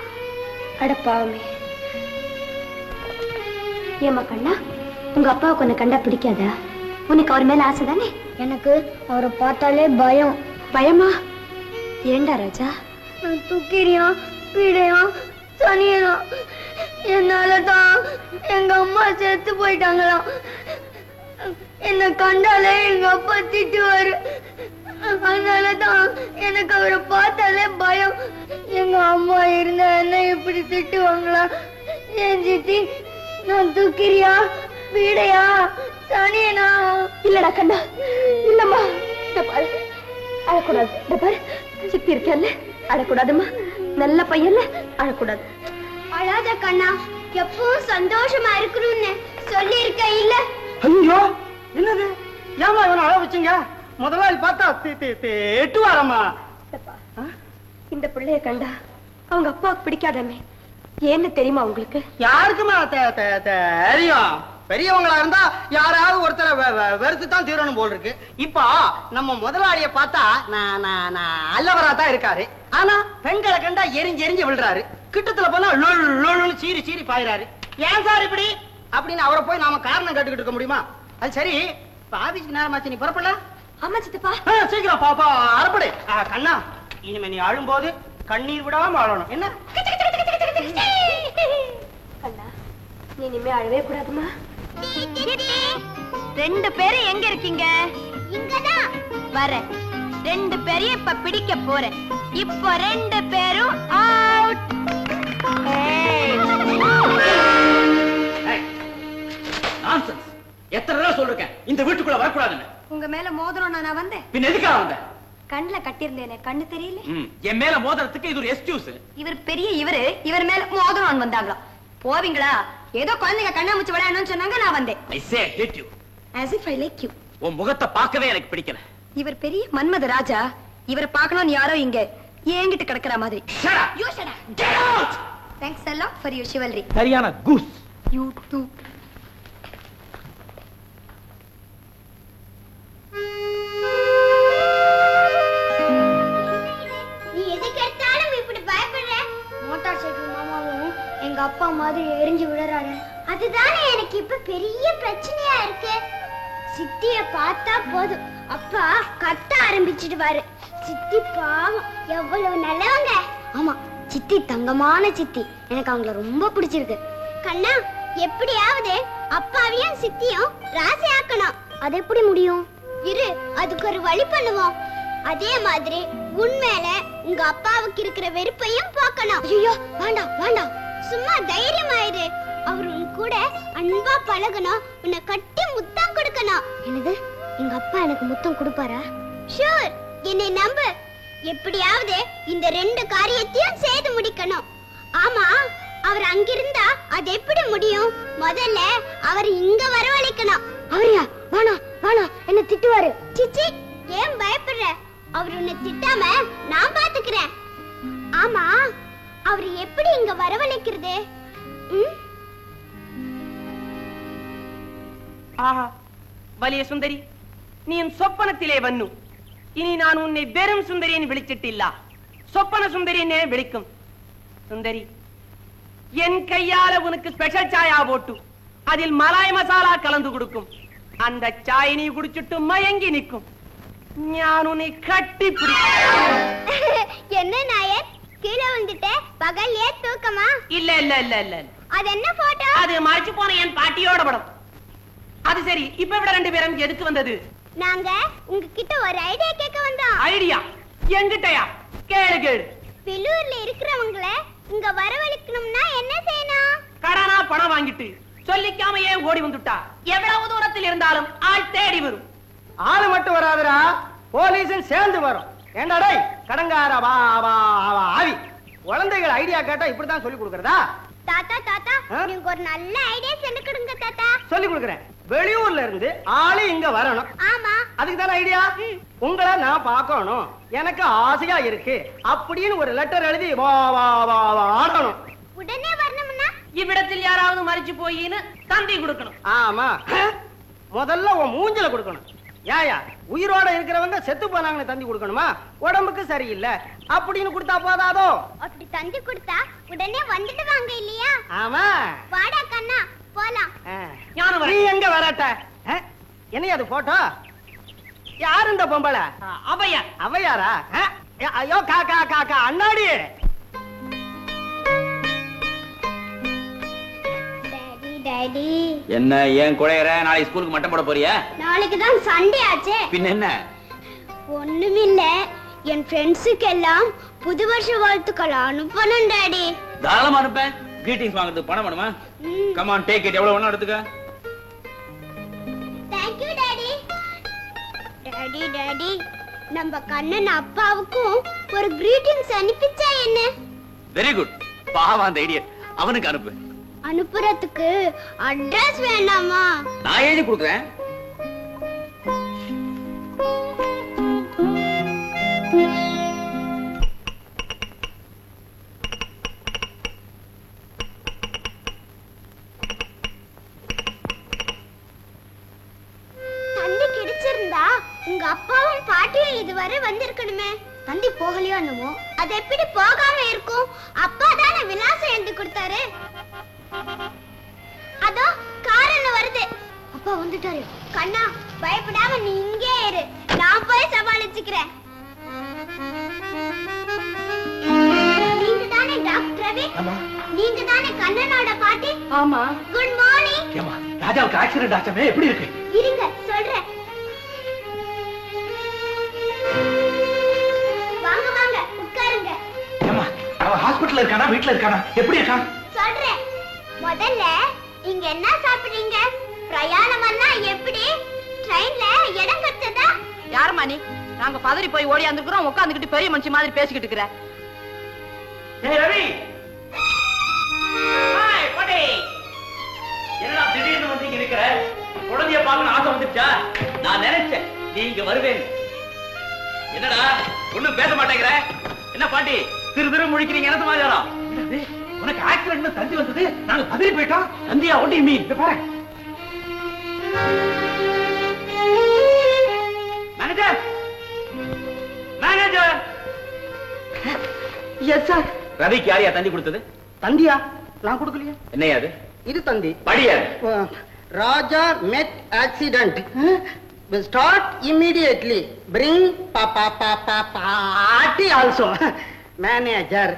அட பாவமே. ஏமா கண்ணா, உங்க அப்பாவுக்கு உன்னை கண்டா பிடிக்காதா? உனக்கு அவர் மேல ஆசை தானே? எனக்கு அவரை பார்த்தாலே பயம். பயமா? ஏண்டா ராஜா? தூக்கிறியா பீடையா சனியனா? என்னாலதான் எங்க அம்மா செத்து போயிட்டாங்களாம். என்ன கண்டாலே எங்க அப்பா திட்டுவாரு. அதனாலதான் எனக்கு அவரை பார்த்தாலே பயம். எங்க அம்மா இருந்தா என்ன இப்படி திட்டுவாங்களா? ஏன் சித்தி, நான் தூக்கிறியா வீடையா சனியனா? இல்லடா கண்ணா, இல்லம்மா. பாரு, அழக்கூடாது. பாரு, சித்தி இருக்கல, அழக்கூடாதுமா. நல்ல பையன்ல, அழக்கூடாது. அழாத கண்ணா, எப்பவும் சந்தோஷமா இருக்கணும்னு சொல்லி இருக்க இல்ல? ஐயோ, என்னது? ஏமா இவனை அழ வச்சீங்க? முதலாளி பார்த்தா எட்டுவாரம்மா. இந்த பிள்ளைய கண்டா அவங்க அப்பாவுக்கு பிடிக்காதமே. ஏன்னு தெரியுமா உங்களுக்கு? யாருக்குமா தெரியும்? பெரியவங்களா இருந்தா யாராவது ஒருத்தர வெறுத்து தான் தீரணும் போல் இருக்கு. இப்போ நம்ம முதலாளிய பார்த்தா நல்லவரா தான் இருக்காரு. ஆனா பெண்களை கண்டா எரிஞ்சு எரிஞ்சு விழுறாரு. கிட்டத்துல போனா சீரி சீரி பாயிறாரு. ஏன் சார் இப்படி அப்படின்னு அவரை போய் நாம காரணம் கேட்டுக்கிட்டு இருக்க முடியுமா? அது சரி, ஆபீஸ்க்கு நேரமாச்சு, நீ புறப்படல? ஆமா சித்தப்பா. சீக்கிரம் பாப்பா அறப்படு. கண்ணா, இனிமே நீ அழும்போது கண்ணீர் விடாம அழணும். என்ன கண்ணா, நீ இனிமே அழவே கூடாதுமா. 2 பேரும் எங்க இருக்கீங்க? இங்கதான் வரேன். 2 பேரையும் இப்ப பிடிக்க போறேன். இப்போ 2 பேரும் அவுட். நான்சென்ஸ். எத்தனை தடவை சொல்லிருக்கேன் இந்த வீட்டுக்குள்ள வரக்கூடாதுன்னு. உங்க மேல மோதிரம் நான் வந்தேன். பின்ன எதுக்காக வந்த? கண்ணுல கட்டியிருந்தேனே, கண்ணு தெரியல. என் மேல மோதிரத்துக்கு இது ஒரு எக்ஸ்கியூஸ். இவர் பெரிய இவர் மேல மோதிரம் வந்தாங்களா? போவீங்களா? ஏதோ குழந்தைங்க கண்ணாமூச்சி விளையாடணும்னு சொன்னாங்க, நான் வந்தேன். I say I hate you. As if I like you. உன் முகத்தை பார்க்கவே எனக்கு பிடிக்கல. இவர் பெரிய மன்மத ராஜா. இவரை பார்க்கணும்னு யாரோ இங்க ஏங்கிட்டு கிடக்குற மாதிரி. Shut up. You shut up. Get out. Thanks a lot for your chivalry. சரியான கூஸ். You too. நீ எதுக்கு எடுத்தாலும் இப்படி பயப்படுற? மோட்டார் சைக்கிள் மாமாவும் எங்க அப்பா மாதிரி எரிஞ்சு விடுறாரு. அதுதானே எனக்கு இப்ப பெரிய பிரச்சனையா இருக்கு. சித்திய பார்த்தா போதும், அப்பா கத்த ஆரம்பிச்சிடுவாரு. சித்தி பாவம், எவ்வளவு நல்லவங்க. ஆமா, சித்தி தங்கமான சித்தி. எனக்கு அவங்கள ரொம்ப பிடிச்சிருக்கு. கண்ணா, எப்படியாவது அப்பாவையும் சித்தியும் ராசி ஆக்கணும். அது எப்படி முடியும்? இரு, அதுக்கு ஒரு வழி பண்ணுவோம். அதே மாதிரி உண்மையில உங்க அப்பாவுக்கு இருக்கிற வெறுப்பையும் போக்கணும். ஐயோ வேண்டாம் வேண்டாம், சும்மா தைரியமாயிரு. அவர் உன் கூட அன்பா பழகணும், உன்னை கட்டி முத்தம் கொடுக்கணும். என்னது, எங்க அப்பா எனக்கு முத்தம் கொடுப்பாரா? ஷூர், என்னை நம்பு. எப்படியாவது இந்த 2 காரியத்தையும் செய்து முடிக்கணும். ஆமா, அவர் அங்கிருந்தா அது எப்படி முடியும்? முதல்ல அவர் இங்க வரவழைக்கணும். அவரையா? வேணாம் வேணாம், என்ன திட்டுவாரு. சிச்சி, ஏன் பயப்படுற? அவர் உன்னை திட்டாம நான் பாத்துக்கிறேன். ஆமா, அவர் எப்படி இங்க வரவழைக்கிறது? ஆஹா, വലിയ സുന്ദരി, നീ സ്വപ്നത്തിലെ വന്നു. ഇനി ഞാൻ ഉന്നെ വെറും സുന്ദരി എന്ന് വിളിച്ചിട്ടില്ല, സ്വപ്ന സുന്ദരി എന്നെ വിളിക്കും. സുന്ദരി, എൻ കയ്യാല ഉനക്ക് സ്പെഷ്യൽ ചായ പോട്ടു, അതിൽ മലായ് മസാല കലർന്നു കൊടുക്കും. அந்த ചായ നീ കുടിച്ചിട്ട് മയങ്ങി നിൽക്കും. ഞാൻ ഉന്നെ കട്ടിപ്പിടിക്കും. என்ன நாயர், கீழே வந்துட்டே? பகல்லே தூக்கமா? இல்ல இல்ல இல்ல இல்ல, அது என்ன போட்டோ? அது மறைச்சு போன என் பாட்டியோட படம். அது சரி, இப்ப இவட 2 பேரும் எதுக்கு வந்தது? நாங்க உங்ககிட்ட ஒரு ஐடியா கேட்க வந்தோம். ஐடியா? என்கிட்டயா? கேளு கேளு. பில்லூர்ல இருக்கிறவங்கள இங்க வரவழைக்கணும்னா என்ன செய்யணும்? கடனா பணம் வாங்கிட்டு சொல்லிக்காமையே ஓடி வந்துட்டா எவ்வளவு தூரத்தில் இருந்தாலும் ஆள் தேடி வரும். ஆளு மட்டும் வராதுடா, போலீஸும் சேர்ந்து வரும். ஏண்டா டேய் கடங்கார ஆவி, குழந்தைகள் ஐடியா கேட்டா இப்படிதான் சொல்லி கொடுக்கறதா? தாத்தா தாத்தா, நீங்க ஒரு நல்ல ஐடியா சொல்லி கொடுங்க தாத்தா. சொல்லி கொடுக்கறேன். வெளியூர்ல இருந்து ஆளு இங்க வரணும். ஆமா, அதுக்கு தானே ஐடியா. உங்களை நான் பார்க்கணும், எனக்கு ஆசையா இருக்கு அப்படின்னு ஒரு லெட்டர் எழுதி வா வா வா ஆடணும். உடனே வரணும்னா இவ்விடத்தில் யாராவது மறிச்சு போயின்னு தந்தி கொடுக்கணும். ஆமா, முதல்ல உன் மூஞ்சில கொடுக்கணும். ஏயா, உயிரோட இருக்கிறவங்க செத்து போனாங்கன்னு தந்தி கொடுக்கணுமா? உடம்புக்கு சரியில்லை அப்படின்னு கொடுத்தா போதாதோ? அப்படி தந்தி கொடுத்தா உடனே வந்துட்டு வாங்க இல்லையா? ஆமா, வாடா கண்ணா போலாம். நீ எங்க வரட்ட? என்ன அது போட்டோ? யாரு இந்த பொம்பளை? அவையார். அவையாரா? ஐயோ காக்கா காக்கா அண்ணாடி. டாடி, என்ன ஏன் குழையற? நாளைக்கு ஸ்கூலுக்கு மட்டம் போட போறியா? நாளைக்கு தான் சண்டே ஆச்சே. பின்ன என்ன? ஒண்ணுமில்ல, என் ஃப்ரெண்ட்ஸுக்கு எல்லாம் புது வருஷ வாழ்த்துக்கள் அனுப்பணும் டாடி. தாராளமா அனுப்பேன். கிரீட்டிங்ஸ் வாங்குறதுக்கு பணம் வேணுமா? Come on, take it. எவ்வளவு வேணா எடுத்துக்க. Thank you daddy. Daddy daddy, நம்ம கண்ணன் அப்பாவுக்கும் ஒரு கிரீட்டிங்ஸ் அனுப்பிச்சா என்ன? Very good. பாவம் அந்த ஐடியா. அவனுக்கு அனுப்பு. அனுப்புறதுக்கு அட்ரஸ் வேண்டாமா? நான் எழுதி கொடுக்குறேன். தந்தி கிடைச்சிருந்தா உங்க அப்பாவும் பாட்டியும் இதுவரை வந்திருக்கணுமே. தந்தி போகலையோ என்னமோ? அது எப்படி போகாம இருக்கும்? அப்பா தானே விலாசம் எழுதி கொடுத்தாரு. அதோ காரல்ல வருது. அப்பா வந்துட்டாரு. கண்ணா, பயப்படாம நீ இங்கே இரு, நான் போய் சமாளிச்சுக்கிறேன். நீங்க தானே டாக்டர் ரவி? நீங்க தானே கண்ணனோட பாட்டி? ஆமா. Good morning. ஏமா, ராஜாவுக்கு ஆக்சிடென்ட் ஆச்சமே, எப்படி இருக்கு? இருங்க சொல்றேன். வாங்க வாங்க உட்காருங்க. ஏமா, அவன் ஹாஸ்பிடல்ல இருக்கானா வீட்ல இருக்கானா, எப்படி இருக்கான்? சொல்றேன். முதல்ல இங்க என்ன சாப்பிடுறீங்க? பிரயாணமெல்லாம் எப்படி? ட்ரெயின்ல இடம் கிடைச்சதா? யாருமா நீ? நாங்க பதறி போய் ஓடியாந்துக்கிறோம், உட்காந்துக்கிட்டு பெரிய மனுஷன் மாதிரி பேசிக்கிட்டு இருக்கிற. ஏய் ரவி, ஹாய் பாட்டி. என்னடா திடீர்னு வந்து இங்க நிக்கிற? குழந்தைய பார்க்கணும் ஆசை வந்துச்சா? நான் நினைச்சேன் நீ இங்க வருவேன். என்னடா ஒண்ணும் பேச மாட்டேங்கிற? என்ன பாட்டி திரு திரு முழிக்கிறீங்க? என்ன சமாச்சாரம்? உனக்கு ஆக்சிடென்ட் தந்தி வந்தது, நாங்க பதறி போயிட்டோம். தந்தியா ஓட்டி மீ பாரு. Manager, manager. Yes sir. ரவிக்கு யாரையா தந்தி கொடுத்தது? தந்தியா? நான் கொடுக்கலையா? என்னையா அது? இது தந்தி. படியா? ராஜா met accident. Start immediately. Bring party also. Manager.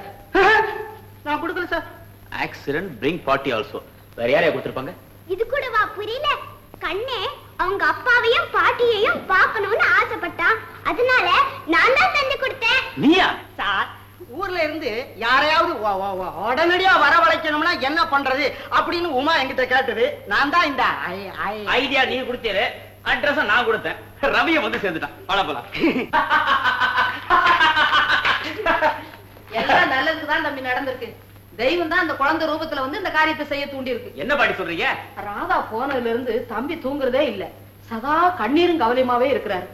நான் கொடுக்கல sir. Accident bring party also. வேற யாரையா கொடுத்திருப்பாங்க? இது கூட வா புரியல. கண்ணே அவங்க அப்பாவையும் பாட்டியையும் பார்க்கணும்னு ஆசைப்பட்டான். அதனால நான் தான் செஞ்சு கொடுத்தேன். நீயா? சார், ஊர்ல இருந்து யாரையாவது உடனடியா வரவழைக்கணும்னா என்ன பண்றது அப்படின்னு உமா என்கிட்ட கேட்டது. நான் தான் இந்த ஐடியா நீ கொடுத்தீரு, அட்ரஸ் நான் கொடுத்தேன். ரவியை வந்து சேர்ந்துட்டான். வாடா போலாம். எல்லாம் நல்லதுக்குதான் தம்பி நடந்திருக்கு. தெய்வம் தான் அந்த குழந்தை ரூபத்துல வந்து இந்த காரியத்தை செய்ய தூண்டி இருக்கு. என்ன பாட்டி சொல்றீங்க? ராதா போனதுல இருந்து தம்பி தூங்குறதே இல்ல. சதா கண்ணீரும் கவலையுமாவே இருக்கிறாரு.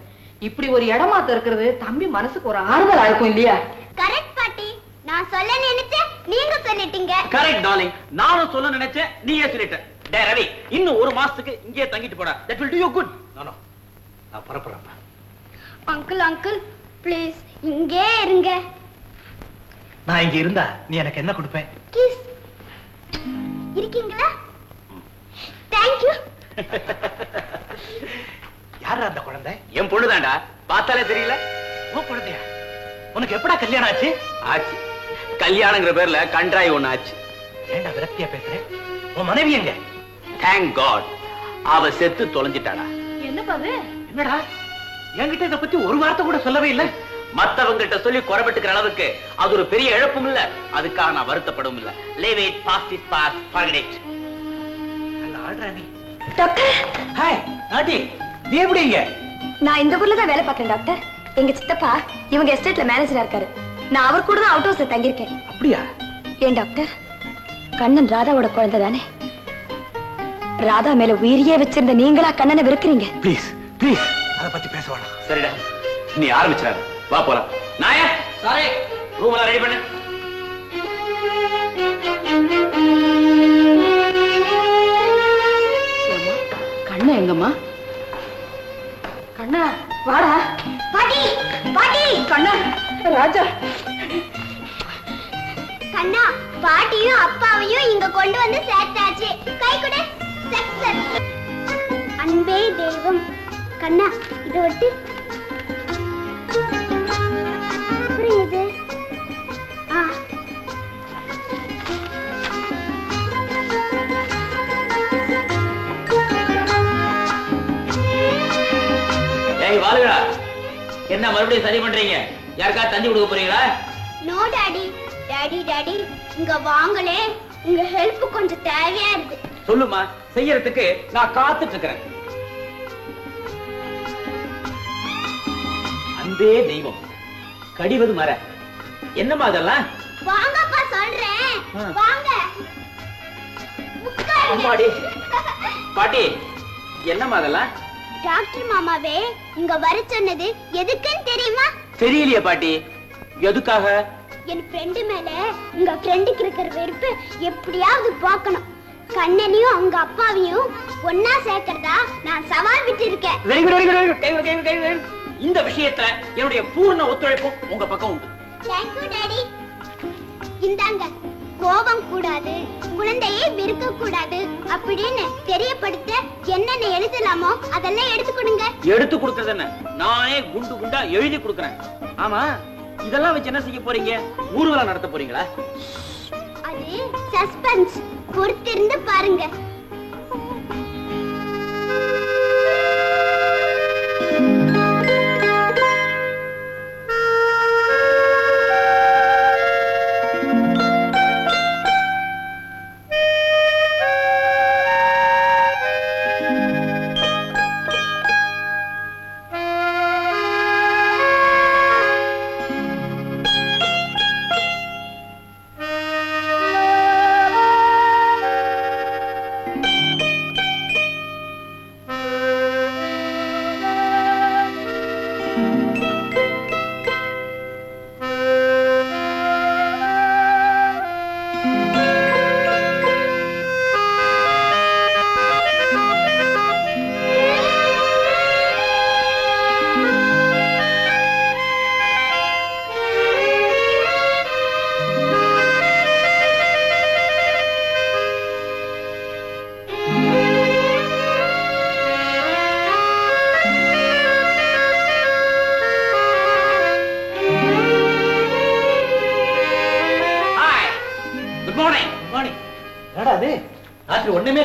இப்படி ஒரு இடமாத்த இருக்கிறது தம்பி மனசுக்கு ஒரு ஆறுதலா இருக்கும் இல்லையா? கரெக்ட் பாட்டி. நான் சொல்ல நினைச்சேன், நீங்க சொல்லிட்டீங்க. Correct darling. நானும் சொல்ல நினைச்சேன், நீயே சொல்லிட்ட. டேய் ரவி, இன்னும் ஒரு மாசத்துக்கு இங்கே தங்கிட்டு போடா. That will do you good. நான் புறப்படுறேன். அங்கிள் அங்கிள் ப்ளீஸ் இங்கே இருங்க. நான் இங்க இருந்தா நீ எனக்கு என்ன கொடுப்பேன்? கிஸ். இருக்கீங்களா? Thank you. யாரா அந்த குழந்தை? என் பொண்ணுதான்டா, பார்த்தாலே தெரியல. உன் குழந்தையா? உனக்கு எப்படா கல்யாணம் ஆச்சு? ஆச்சு. கல்யாணங்கிற பேர்ல கன்றாய் ஒண்ணு ஆச்சு. ஏண்டா விரக்தியா பேசுறேன்? உன் மனைவி எங்க? Thank God. அவ செத்து தொலைஞ்சிட்டாடா. என்னப்பா அது? என்னடா என்கிட்ட இத பத்தி ஒரு வார்த்தை கூட சொல்லவே இல்ல. மத்தவங்கிட்ட சொல்லி குறைபட்டுக்கிற அளவுக்கு அது ஒரு பெரிய இழப்பும் இல்ல. அதுக்காக நான் வருத்தப்படவும் இல்ல. Leave it, past is past, forget it. நல்ல ஆள்றா நீ. டாக்டர். ஹாய் நாட்டி, நீ எப்படி இங்க? நான் இந்த ஊர்ல தான் வேலை பார்க்கறேன் டாக்டர். எங்க சித்தப்பா இவங்க எஸ்டேட்ல மேனேஜரா இருக்காரு. நான் அவர் கூட தான் அவுட் ஹவுஸ்ல தங்கி இருக்கேன். அப்படியா? ஏன் டாக்டர், கண்ணன் ராதாவோட குழந்தை தானே? ராதா மேல உயிரியே வச்சிருந்த நீங்களா கண்ணனை வெறுக்கிறீங்க? ப்ளீஸ் ப்ளீஸ் அத பத்தி பேச வேணாம். சரிடா, நீ ஆரம்பிச்சாரு. வா போலாம். நாயா சாரி, ரூம் எல்லாம் ரெடி பண்ணு. கண்ணா எங்கம்மா? கண்ணா வாடா. பாட்டி பாட்டி. கண்ணா ராஜா. கண்ணா பாட்டியும் அப்பாவையும் இங்க கொண்டு வந்து சேர்த்தாச்சு. கை கொடு. அன்பே தெய்வம். கண்ணா இதை ஒட்டி. அப்புறம் இது ஏய் வாளுடா, என்ன மறுபடியும் சரி பண்றீங்க? யாருக்கா தண்ணி கொடுக்க போறீங்களா? No daddy. டாடி டாடி இங்க வாங்களே, உங்க ஹெல்ப் கொஞ்சம் தேவையா இருக்கு. சொல்லுமா, செய்யறதுக்கு நான் காத்துட்டு இருக்கிறேன். அன்பே தெய்வம், கடிவது மர. என்னமா அதெல்லாம்? வாங்கப்பா சொல்றேன். வாங்க. அம்மாடி. பாட்டி, என்னமா அதெல்லாம்? டாக்டர் மாமாவே இங்க வர சொன்னது எதுக்குன்னு தெரியுமா? தெரியலையே பாட்டி. எதுக்காக? என் ஃப்ரெண்டு மேல உங்க ஃப்ரெண்டுக்கு இருக்கிற வெறுப்பு எப்படியாவது பார்க்கணும். கண்ணனையும் அவங்க அப்பாவையும் ஒன்னா சேர்க்கறதா நான் சவால் விட்டு இருக்கேன். Very good very good very good. இந்த விஷயத்துல என்னுடைய பூர்ண ஒத்துழைப்பும் உங்க பக்கம் உண்டு. Thank you daddy. இந்தாங்க. கோபம் கூடாது, குழந்தையை வெறுக்க கூடாது அப்படின்னு தெரியப்படுத்த என்னென்ன எழுதலாமோ அதெல்லாம் எடுத்து கொடுங்க. எடுத்து கொடுக்கறது என்ன? நானே குண்டு குண்டா எழுதி கொடுக்கறேன். ஆமா, இதெல்லாம் வச்சு என்ன செய்ய போறீங்க? ஊர்வலம் நடத்த போறீங்களா? அது சஸ்பென்ஸ். பொறுத்திருந்து பாருங்க.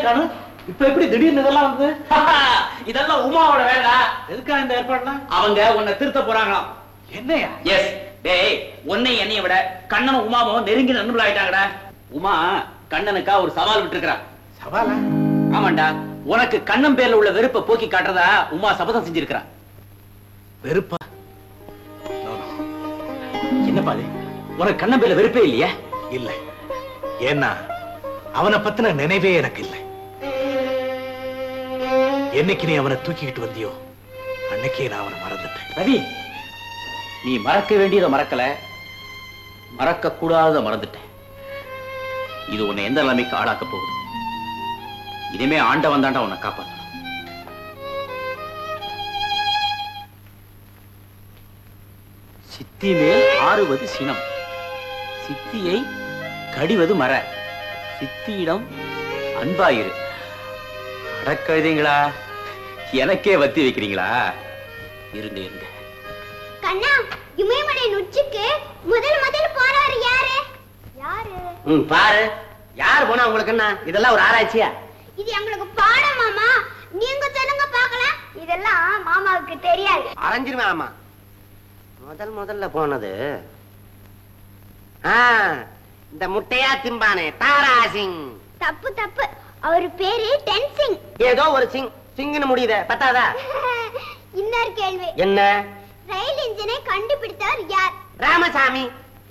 காணும். இப்ப எப்படி திடீர்னு இதெல்லாம் வந்து? இதெல்லாம் உமாவோட வேலை. எதுக்கா இந்த ஏற்பாடுலாம்? அவங்க உன்னை திருத்த போறாங்களாம். என்னையா? எஸ். டேய், உன்னை என்னைய விட கண்ணனும் உமாவும் நெருங்கி நண்பர்கள் ஆயிட்டாங்கடா. உமா கண்ணனுக்கா ஒரு சவால் விட்டுருக்கா. சவாலா? ஆமாண்டா. உனக்கு கண்ணன் பேர்ல உள்ள வெறுப்பை போக்கி காட்டுறதா உமா சபதம் செஞ்சிருக்கிறா. வெறுப்பா? என்னப்பா அது? உனக்கு கண்ணன் பேர்ல வெறுப்பே இல்லையா? இல்ல. ஏன்னா அவனை பத்தின நினைவே எனக்கு இல்லை. என்னைக்கு நீ அவனை தூக்கிக்கிட்டு வந்தியோ அன்னைக்கே நான் அவனை மறந்துட்டேன். ரவி, நீ மறக்க வேண்டியதை மறக்கல, மறக்க கூடாததை மறந்துட்டேன். இது உன்னை எந்த நிலைமைக்கு ஆளாக்க போகுது? இனிமே ஆண்டவன் தாண்டா உன்னை காப்பாற்றணும். சித்தி மேல் ஆறுவது சினம், சித்தியை கடிவது மர, சித்தியிடம் அன்பாயிரு. அடக்கழுதிங்களா, எனக்கே வத்தி வைக்கிறீங்களா? இருங்க இருங்க. கண்ணா, இமயமலையின் உச்சிக்கு முதல் போறாரு யாரு? பாரு, யார் போனா உங்களுக்கு என்ன? இதெல்லாம் ஒரு ஆராய்ச்சியா? இது எங்களுக்கு பாடம் மாமா. நீங்க சொல்லுங்க பாக்கலாம். இதெல்லாம் மாமாவுக்கு தெரியாது. அரைஞ்சிருவேன். ஆமா, முதல்ல போனது இந்த முட்டையா திம்பானே தாராசிங். தப்பு. அவரு பேரு டென்சிங். ஏதோ ஒரு சிங்னு முடியுத பத்தாதா? இன்னொரு கேள்வி. என்ன? ரயில் இன்ஜினை கண்டுபிடித்தவர் யார்? ராமசாமி.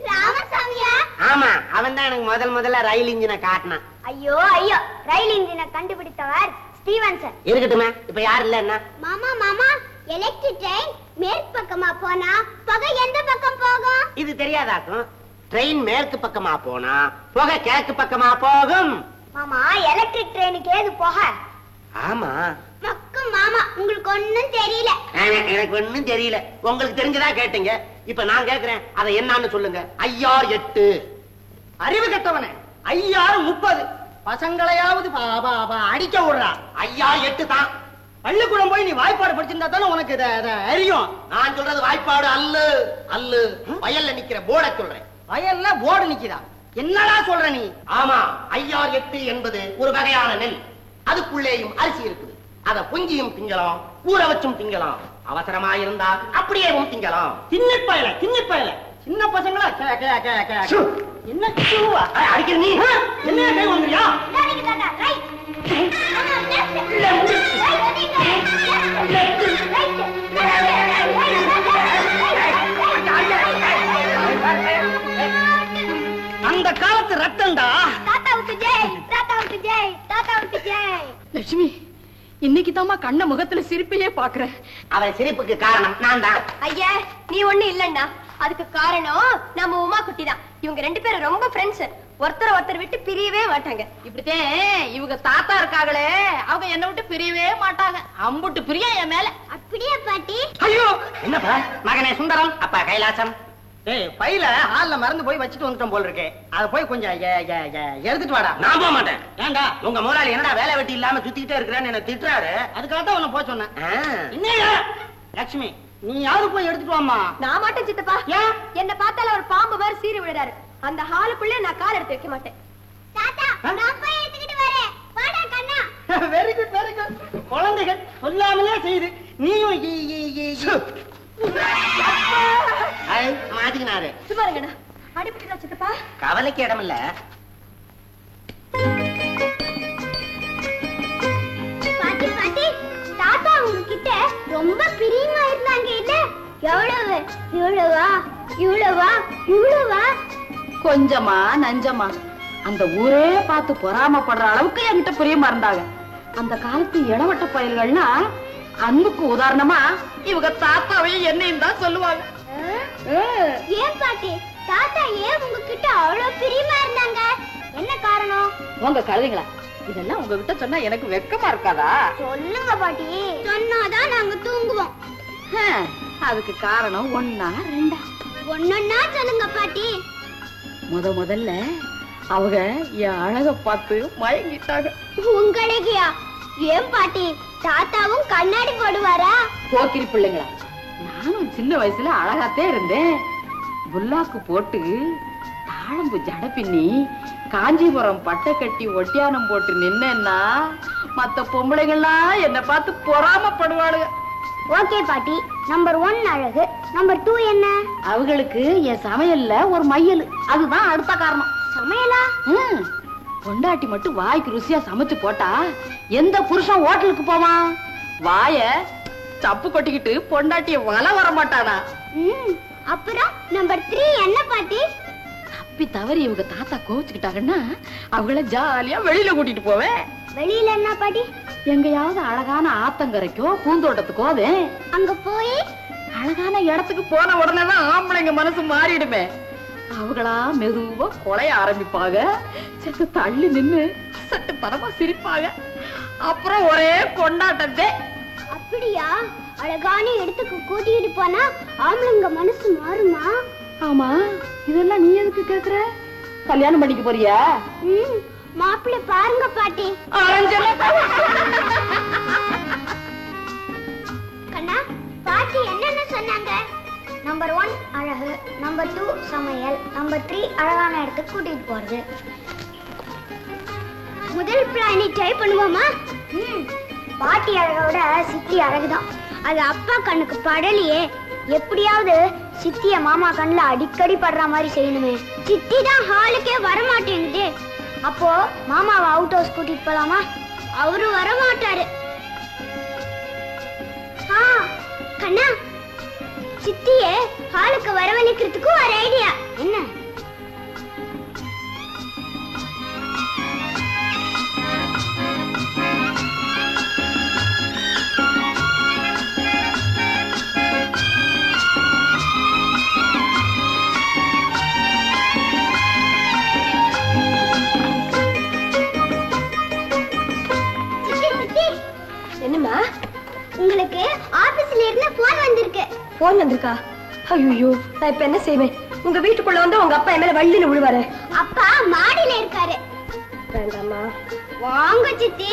ராமசாமியா? ஆமா, அவன் தான் எனக்கு முதல்ல ரயில் இன்ஜினை காட்டினான். ஐயோ, ரயில் இன்ஜினை கண்டுபிடித்தவர் ஸ்டீவன்சன். இருக்கட்டுமே, இப்ப யாரு இல்ல என்ன? மாமா, எலக்ட்ரிக் ட்ரெயின் மேற்கு பக்கமா போனா புகை எந்த பக்கம் போகும்? இது தெரியாதாக்கும். ட்ரெயின் மேற்கு பக்கமா போனா புகை கிழக்கு பக்கமா போகும். மாமா, எலக்ட்ரிக் ட்ரெயினுக்கு ஏது புகை? ஆமா. மாமா, உங்களுக்கு ஒண்ணும் தெரியல. எனக்கு ஒண்ணும் தெரியல. உங்களுக்கு தெரிஞ்சதா கேட்டீங்க. இப்ப நான் கேக்குறேன், அதை என்னன்னு சொல்லுங்க. 5×8. அறிவு கட்டவனே, 5×30. பசங்களையாவது அடிக்க விடுறா. 5×8 தான். பள்ளிக்கூடம் போய் நீ வாய்ப்பாடு படிச்சிருந்தா தானே உனக்கு அறியும். நான் சொல்றது வாய்ப்பாடு அல்லு. வயல்ல நிக்கிற போர்ட சொல்றேன். வயல்ல போர்டு நிக்கிறா? என்னடா சொல்ற நீ? ஆமா, 5×8 என்பது ஒரு வகையான நெல். அதுக்குள்ளேயும் அரிசி இருக்குது. அத பொங்கியும் திங்கலாம், ஊற வச்சும் திங்கலாம். அவசரமா இருந்தா அப்படியேவும் திங்கலாம். தின்னிப்பயல சின்ன பசங்களா என்ன அடிக்கிற நீ? என்ன கை வந்துறியா? அந்த காலத்து ரத்தம்டா. தாத்தாவுக்கு ஜெய். லட்சுமி, இன்னைக்கு தாமா கண்ண முகத்துல சிரிப்பையே பாக்குறேன். அவன் சிரிப்புக்கு காரணம் நான் தான். ஐயா, நீ ஒண்ணு இல்லன்னா அதுக்கு காரணம் நம்ம உமா குட்டி தான். இவங்க 2 பேரும் ரொம்ப ஃப்ரெண்ட்ஸ். ஒருத்தர் விட்டு பிரியவே மாட்டாங்க. இப்படித்தான் இவங்க தாத்தா இருக்காங்களே, அவங்க என்ன விட்டு பிரியவே மாட்டாங்க. அம்புட்டு பிரியா என் மேல. அப்படியே பாட்டி? ஐயோ, என்னப்பா? மகனே சுந்தரம், அப்பா கைலாசம். பையில ஹால்ல மறந்து போய் வச்சுட்டு வந்துட்டோம் போல இருக்கே. அத போய் கொஞ்சம் எடுத்துட்டு வாடா. நான் போக மாட்டேன். ஏண்டா? உங்க முதலாளி என்னடா வேலை வெட்டி இல்லாம சுத்திக்கிட்டே இருக்கிறேன்னு என்ன திட்டுறாரு. அதுக்காக தான் உன்னை போக சொன்னேன். என்ன லட்சுமி, நீ யாரு போய் எடுத்துட்டு வாமா? நான் மாட்டேன் சித்தப்பா. என்ன பார்த்தால ஒரு பாம்பு மாதிரி சீறி விடுறாரு. அந்த ஹாலுக்குள்ள நான் கால் எடுத்து வைக்க மாட்டேன். தாத்தா, நான் போய் எடுத்துக்கிட்டு வரேன். வாடா கண்ணா. Very good. குழந்தைகள் சொல்லாமலே செய்து நீயும் மாட்டிக்கினாரு. சும்மாருங்கண்ணா. அடிபட்டுடா சித்தப்பா. கவலைக்கு இடம் இல்ல. பாட்டி, தாத்தா உங்ககிட்ட ரொம்ப பிரியமா இருந்தாங்க இல்ல? இவ்வளவா? கொஞ்சமா நஞ்சமா அந்த ஊரே பார்த்து பொறாமப்படுற அளவுக்கு என்கிட்ட பிரியமா இருந்தாங்க. அந்த காலத்து இளவட்ட பயல்கள்னா அன்புக்கு உதாரணமா இவங்க தாத்தாவையும் என்னையும் தான் சொல்லுவாங்க. ஏன் பாட்டி, தாத்தா ஏன் உங்ககிட்ட அவ்வளவு பிரியமா இருந்தாங்க? என்ன காரணம்? உங்க கழுதைங்களா, இதெல்லாம் உங்ககிட்ட சொன்னா எனக்கு வெக்கமா இருக்காதா? சொல்லுங்க பாட்டி. சொன்னாதான் நாங்க தூங்குவோம். அதுக்கு காரணம் 1 2 ஒன்னொன்னா சொல்லுங்க பாட்டி. முதல்ல அவங்க என் அழக பார்த்து மயங்கிட்டாங்க. உங்க அழகியா? ஏன் பாட்டி, தாத்தாவும் கண்ணாடி போடுவாரா? போக்கிரி பிள்ளைங்களா, நானும் சின்ன வயசுல அழகாத்தே இருந்தேன். புல்லாக்கு போட்டு தாழம்பு ஜட பின்னி காஞ்சிபுரம் பட்டை கட்டி ஒட்டியானம் போட்டு நின்னா மத்த பொம்பளைங்கள்லாம் என்ன பார்த்து பொறாமப்படுவாளுங்க. ஓகே பாட்டி. நம்பர் 1 அழகு, நம்பர் 2 என்ன? அவங்களுக்கு என் சமையல்ல ஒரு மையல், அதுதான் அடுத்த காரணம். சமையலா? பொண்டாட்டி மட்டும் வாய்க்கு ருசியா சமைச்சு போட்டா எந்த புருஷன் ஹோட்டலுக்கு போவான்? வாய சப்பு கொட்டிக்கிட்டு பொண்டாட்டிய வர மாட்டானா? அப்புறம் நம்பர் 3 என்ன பாட்டி? தப்பி தவறி இவங்க தாத்தா கோவிச்சுக்கிட்டாங்கன்னா அவங்கள ஜாலியா வெளியில கூட்டிட்டு போவேன். வெளியில என்ன பாட்டி? எங்கயாவது அழகான ஆத்தங்கரைக்கோ பூந்தோட்டத்துக்கோ அங்க போய் அழகான இடத்துக்கு போன உடனேதான் ஆம்பளைங்க மனசு மாறிடுமே. அவங்களா மெதுவா கொலைய ஆரம்பிப்பாங்க, செத்து தள்ளி நின்னு சட்டு பரமா சிரிப்பாங்க. அப்புறம் ஒரே கொண்டாட்டத்தே. அப்படியா? அழகான இடத்துக்கு கூட்டிட்டு போனா ஆம்பளைங்க மனசு மாறுமா? ஆமா, இதெல்லாம் நீ எதுக்கு கேக்குற? கல்யாணம் பண்ணிக்க போறியா? மாப்பிள்ளை பாருங்க பாட்டி. கண்ணா, பாட்டி என்னென்ன சொன்னாங்க? நம்பர் 1 அழகு, நம்பர் 2 சமையல், நம்பர் 3 அழகான இடத்துக்கு கூட்டிட்டு போறது. முதல் பிளானி ட்ரை பண்ணுவோமா? பாட்டி அழகோட சித்தி அழகுதான். அது அப்பா கண்ணுக்கு படலையே. எப்படியாவது சித்திய மாமா கண்ணுல அடிக்கடி படுற மாதிரி செய்யணுமே. சித்தி தான் ஹாலுக்கே வரமாட்டேங்குது. அப்போ மாமாவை அவுட் ஹவுஸ் கூட்டிட்டு போலாமா? அவரு வரமாட்டாரு. கண்ணா, சித்திய ஹாலுக்கு வரவழைக்கிறதுக்கு ஒரு ஐடியா. என்ன? என்னம்மா, உங்களுக்கு ஆபீஸ்ல இருந்து போன் வந்திருக்கு. போன் வந்திருக்கா? ஐயோ, நான் இப்ப என்ன செய்வேன்? உங்க வீட்டுக்குள்ள வந்து உங்க அப்பா என் மேல வள்ளியில விழுவாரு. அப்பா மாடியில இருக்காரு. வேண்டாமா? வாங்க சித்தி,